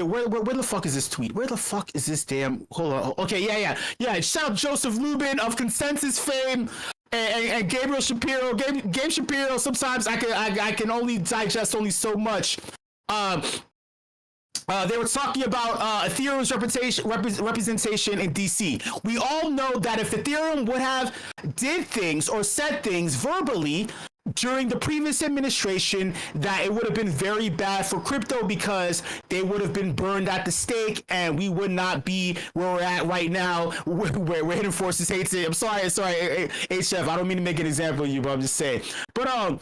Where the fuck is this tweet? Where the fuck is this damn? Hold on. Okay, yeah. Shout out Joseph Lubin of Consensus fame and Gabriel Shapiro. Gabe Shapiro. Sometimes I can only digest only so much. They were talking about Ethereum's representation in DC. We all know that if Ethereum would have did things or said things verbally during the previous administration, that it would have been very bad for crypto because they would have been burned at the stake and we would not be where we're at right now, where Hidden Forces hates it. I'm sorry, HF, I don't mean to make an example of you, but I'm just saying. But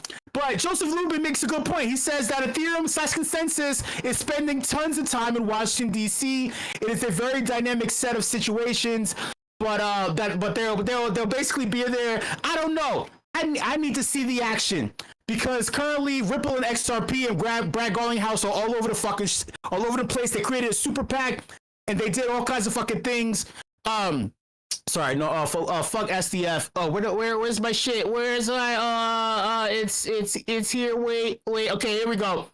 Joseph Lubin makes a good point. He says that Ethereum/Consensus is spending tons of time in Washington, D.C. It is a very dynamic set of situations, but they'll basically be there. I don't know. I need to see the action because currently Ripple and XRP and Brad Garlinghouse are all over the place. They created a super PAC and they did all kinds of fucking things. Fuck SDF. Oh, where's my shit? Where's my it's here. Wait. Okay, here we go.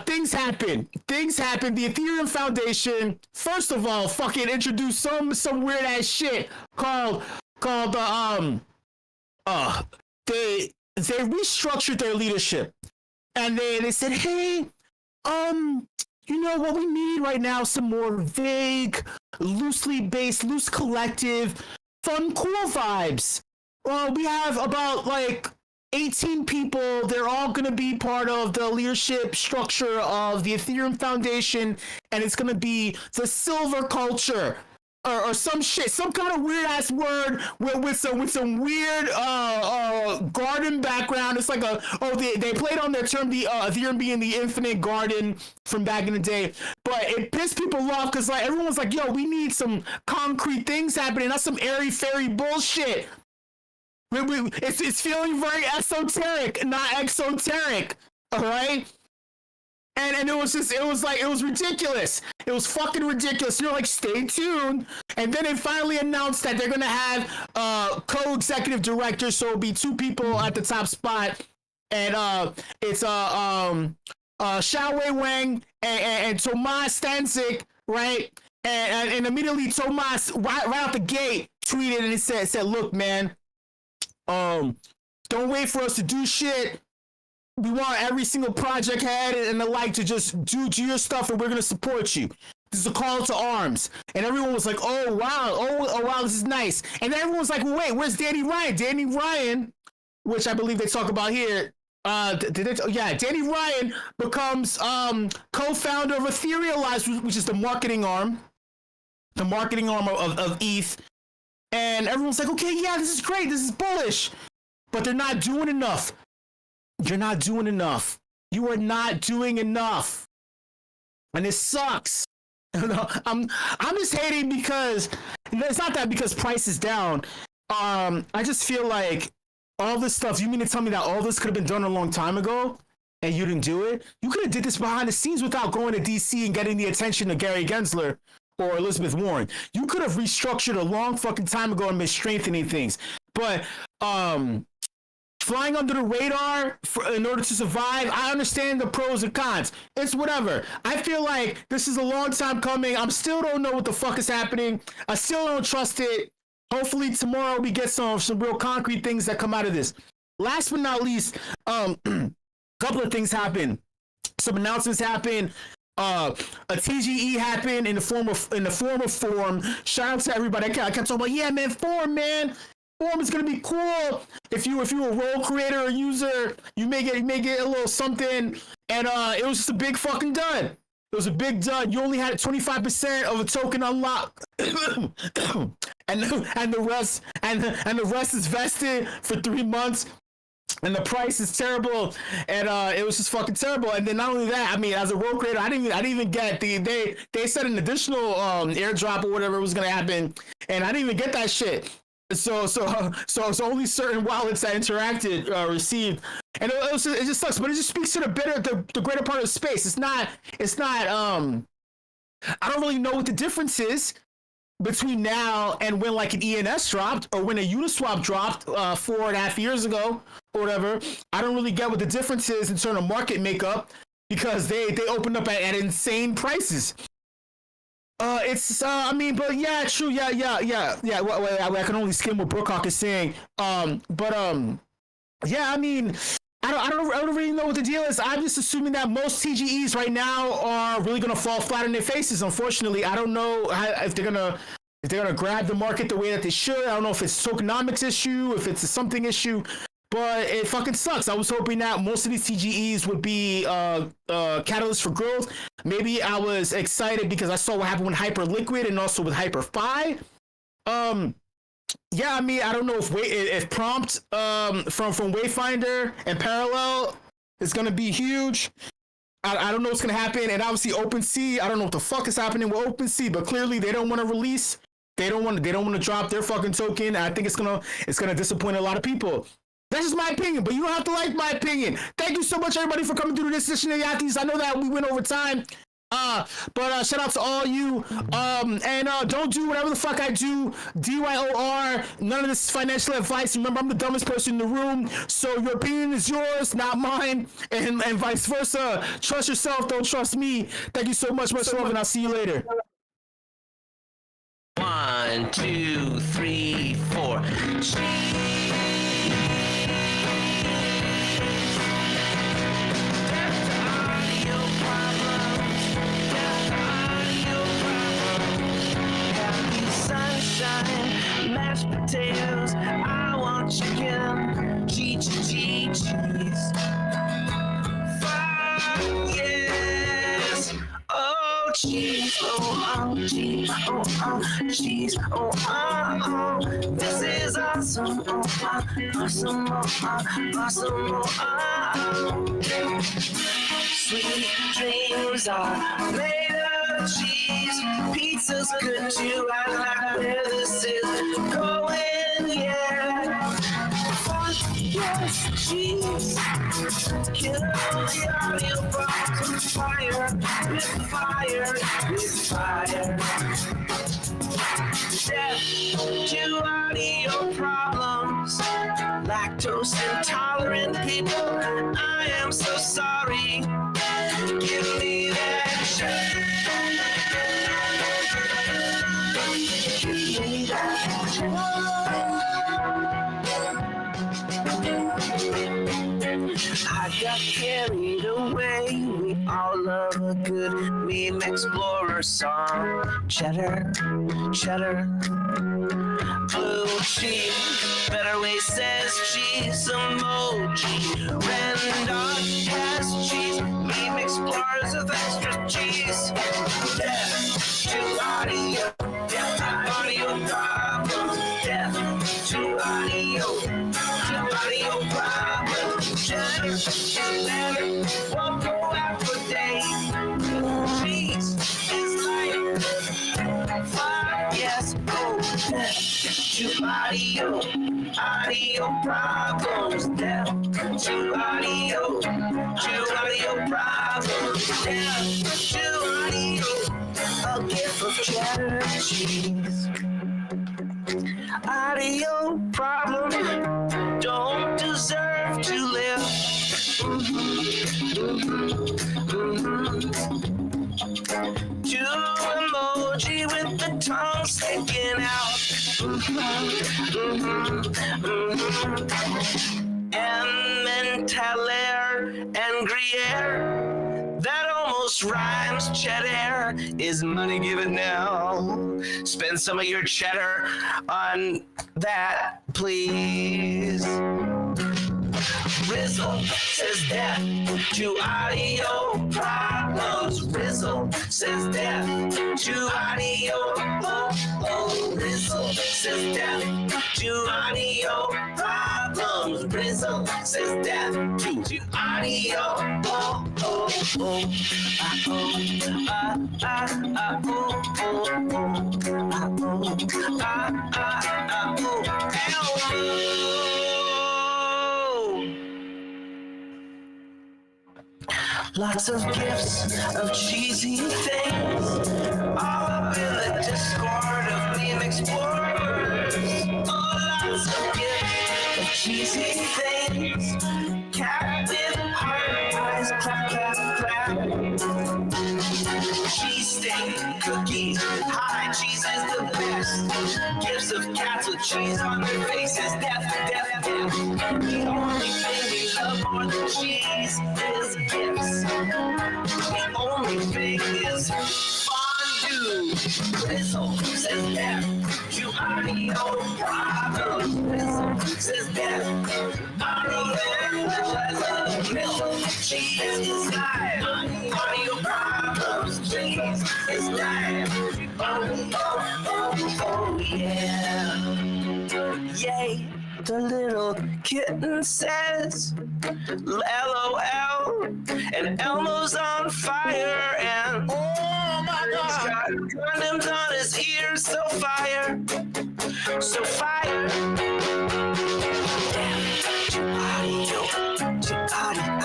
Things happen. The Ethereum Foundation, first of all, fucking introduced some weird ass shit called they restructured their leadership and they said, hey, what we need right now, some more vague, loosely based, loose collective, fun, cool vibes. Well, we have about 18 people. They're all going to be part of the leadership structure of the Ethereum Foundation, and it's going to be the silver culture. Or some shit, some kind of weird ass word with some weird garden background. It's like they played on their term the Ethereum being the infinite garden from back in the day, but it pissed people off because everyone was like, yo, we need some concrete things happening, not some airy fairy bullshit. It's feeling very esoteric, not exoteric. All right. And it was ridiculous. It was fucking ridiculous. You're like, stay tuned. And then they finally announced that they're gonna have co-executive directors, so it'll be 2 people at the top spot. And it's Xiaowei Wang and Tomas Stanzik, right? And immediately Tomas right out the gate tweeted and it said, look, man, don't wait for us to do shit. We want every single project head and the like to just do your stuff, and we're gonna support you. This is a call to arms. And everyone was like, oh wow, this is nice. And then everyone was like, well, wait, where's Danny Ryan? Danny Ryan, which I believe they talk about here. Danny Ryan becomes co-founder of Etherealize, which is the marketing arm of ETH. And everyone's like, okay, yeah, this is great, this is bullish. But they're not doing enough. You're not doing enough. You are not doing enough. And it sucks. I'm just hating because it's not that because price is down. I just feel like all this stuff, you mean to tell me that all this could have been done a long time ago and you didn't do it? You could have did this behind the scenes without going to DC and getting the attention of Gary Gensler or Elizabeth Warren. You could have restructured a long fucking time ago and been strengthening things. But flying under the radar in order to survive, I understand the pros and cons. It's whatever. I feel like this is a long time coming. I still don't know what the fuck is happening. I still don't trust it. Hopefully tomorrow we get some real concrete things that come out of this. Last but not least, a couple of things happened. Some announcements happened. A TGE happened in the form of Forum. Shout out to everybody. I kept talking about, yeah, man, Forum, man. Forum is gonna be cool. If you're a role creator or user, you may get a little something. And it was just a big fucking dud. It was a big dud. You only had 25% of a token unlocked, and the rest is vested for 3 months. And the price is terrible, and it was just fucking terrible. And then not only that, I mean, as a role creator, I didn't even get they said an additional airdrop or whatever was gonna happen, and I didn't even get that shit. So only certain wallets that interacted received, and it just sucks. But it just speaks to the greater part of the space. It's not. I don't really know what the difference is between now and when like an ENS dropped or when a Uniswap dropped 4.5 years ago or whatever. I don't really get what the difference is in terms of market makeup because they opened up at insane prices. I mean, but yeah, true, yeah. I can only skim what Brookhawk is saying. Yeah, I mean, I don't really know what the deal is. I'm just assuming that most TGEs right now are really gonna fall flat on their faces. Unfortunately, I don't know if they're gonna grab the market the way that they should. I don't know if it's a tokenomics issue, if it's a something issue. But it fucking sucks. I was hoping that most of these TGEs would be catalysts for growth. Maybe I was excited because I saw what happened with Hyperliquid and also with HyperFi. Yeah, I mean, I don't know if Prompt from Wayfinder and Parallel is gonna be huge. I don't know what's gonna happen. And obviously OpenSea, I don't know what the fuck is happening with OpenSea, but clearly they don't want to release. They don't want to drop their fucking token. I think it's gonna disappoint a lot of people. That's just my opinion, but you don't have to like my opinion. Thank you so much, everybody, for coming through this edition of Yatis. I know that we went over time, but shout out to all you. And don't do whatever the fuck I do. DYOR. None of this is financial advice. Remember, I'm the dumbest person in the room, so your opinion is yours, not mine, and vice versa. Trust yourself. Don't trust me. Thank you so much. Much love, and I'll see you later. 1, 2, 3, 4. Mashed potatoes, I want chicken, cheese. Fuck yes, oh cheese, oh cheese, oh cheese, oh this is awesome, awesome, Sweet dreams are made of cheese. Pizza's good too. I like where this is going. Yeah. Fuck yes, cheese. Kill the audio box with fire, with fire, with fire. Death to audio problems. Lactose intolerant people, I am so sorry. Give me that shit. Give me that shit. I got carried away. We all love a good meme explorer song. Cheddar, cheddar. Blue cheese, Better Way says cheese emoji. Rendon has cheese, meme explorers with extra cheese. Death to audio, death to audio problems. Death to audio problems. Cheddar, cheddar, won't go out for days. Cheese is like fire, yes, oh, to audio problems, down to audio problems, down to audio, a gift of cheddar cheese. Audio problem don't deserve to live. To emoji with the tongue sticking out. Emmentaler and Gruyere. That almost rhymes. Cheddar is money given now. Spend some of your cheddar on that, please. Rizzle says death to audio problems. Rizzle says death to audio. Oh, Rizzle says death to audio problems. Rizzle says death to audio. Oh, oh, oh, ah, oh, ah, ah, oh, oh, oh, ah, oh, ah, ah, oh, Elmo. Lots of gifts of cheesy things, all up in the Discord of meme explorers. Oh, lots of gifts of cheesy things. Cat with heart eyes, clap, clap, clap. Cheese steak cookies, high cheese is the best. Gifts of cats with cheese on their faces, death, death, death. The only thing we love more than cheese is gifts. The only thing is fondue. Rizzle says death to audio problems. Rizzle says death. Audio milk. Cheese is live. Audio problems. Cheese is live. Oh, oh, oh, oh, yeah. Yay. The little kitten says LOL, and Elmo's on fire, and oh my God, he's got condoms on his ears, so fire, so fire. Death to audio, to audio,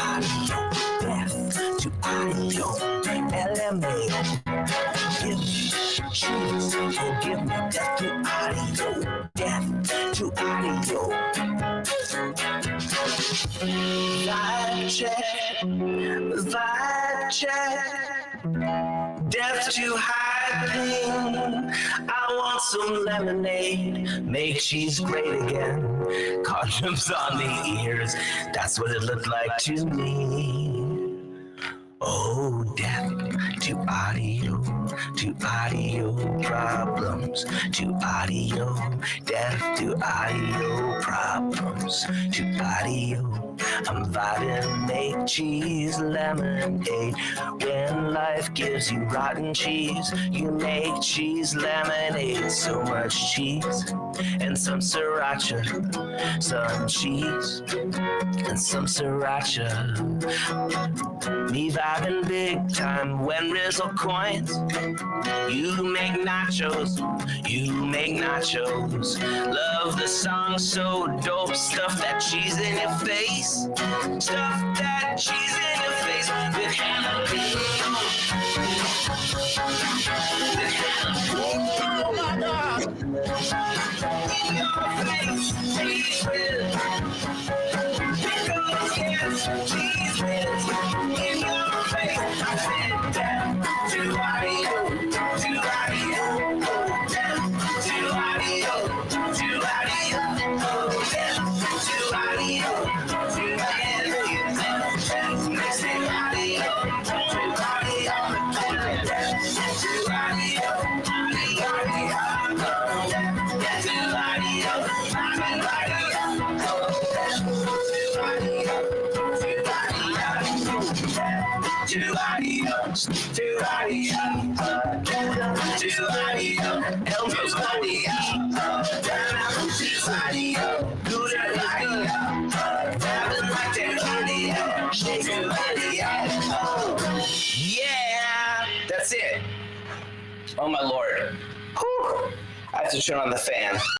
death to audio, LMA. Give me cheese, oh give me death to audio, death to audio. Vibe check, death to high pain. I want some lemonade, make cheese great again. Condoms on the ears, that's what it looked like to me. Oh, death to audio problems, to audio, death to audio problems, to audio. I'm vibing, make cheese lemonade. When life gives you rotten cheese, you make cheese lemonade. So much cheese, and some sriracha, some cheese, and some sriracha. Me vibing big time when Rizzle coins. You make nachos, you make nachos. Love the song so dope, stuff that cheese in your face. Stuff that cheese in your face with jalapeno. With jalapeno. Oh my God. In your face, cheese whiz. Pickles, yes, cheese whiz. In your face, I said down to audio, to audio, down to audio, to audio, down to audio, to audio, next to audio, to audio, Elmo's audio, yeah, that's it. Oh my lord. Whew. I have to turn on the fan.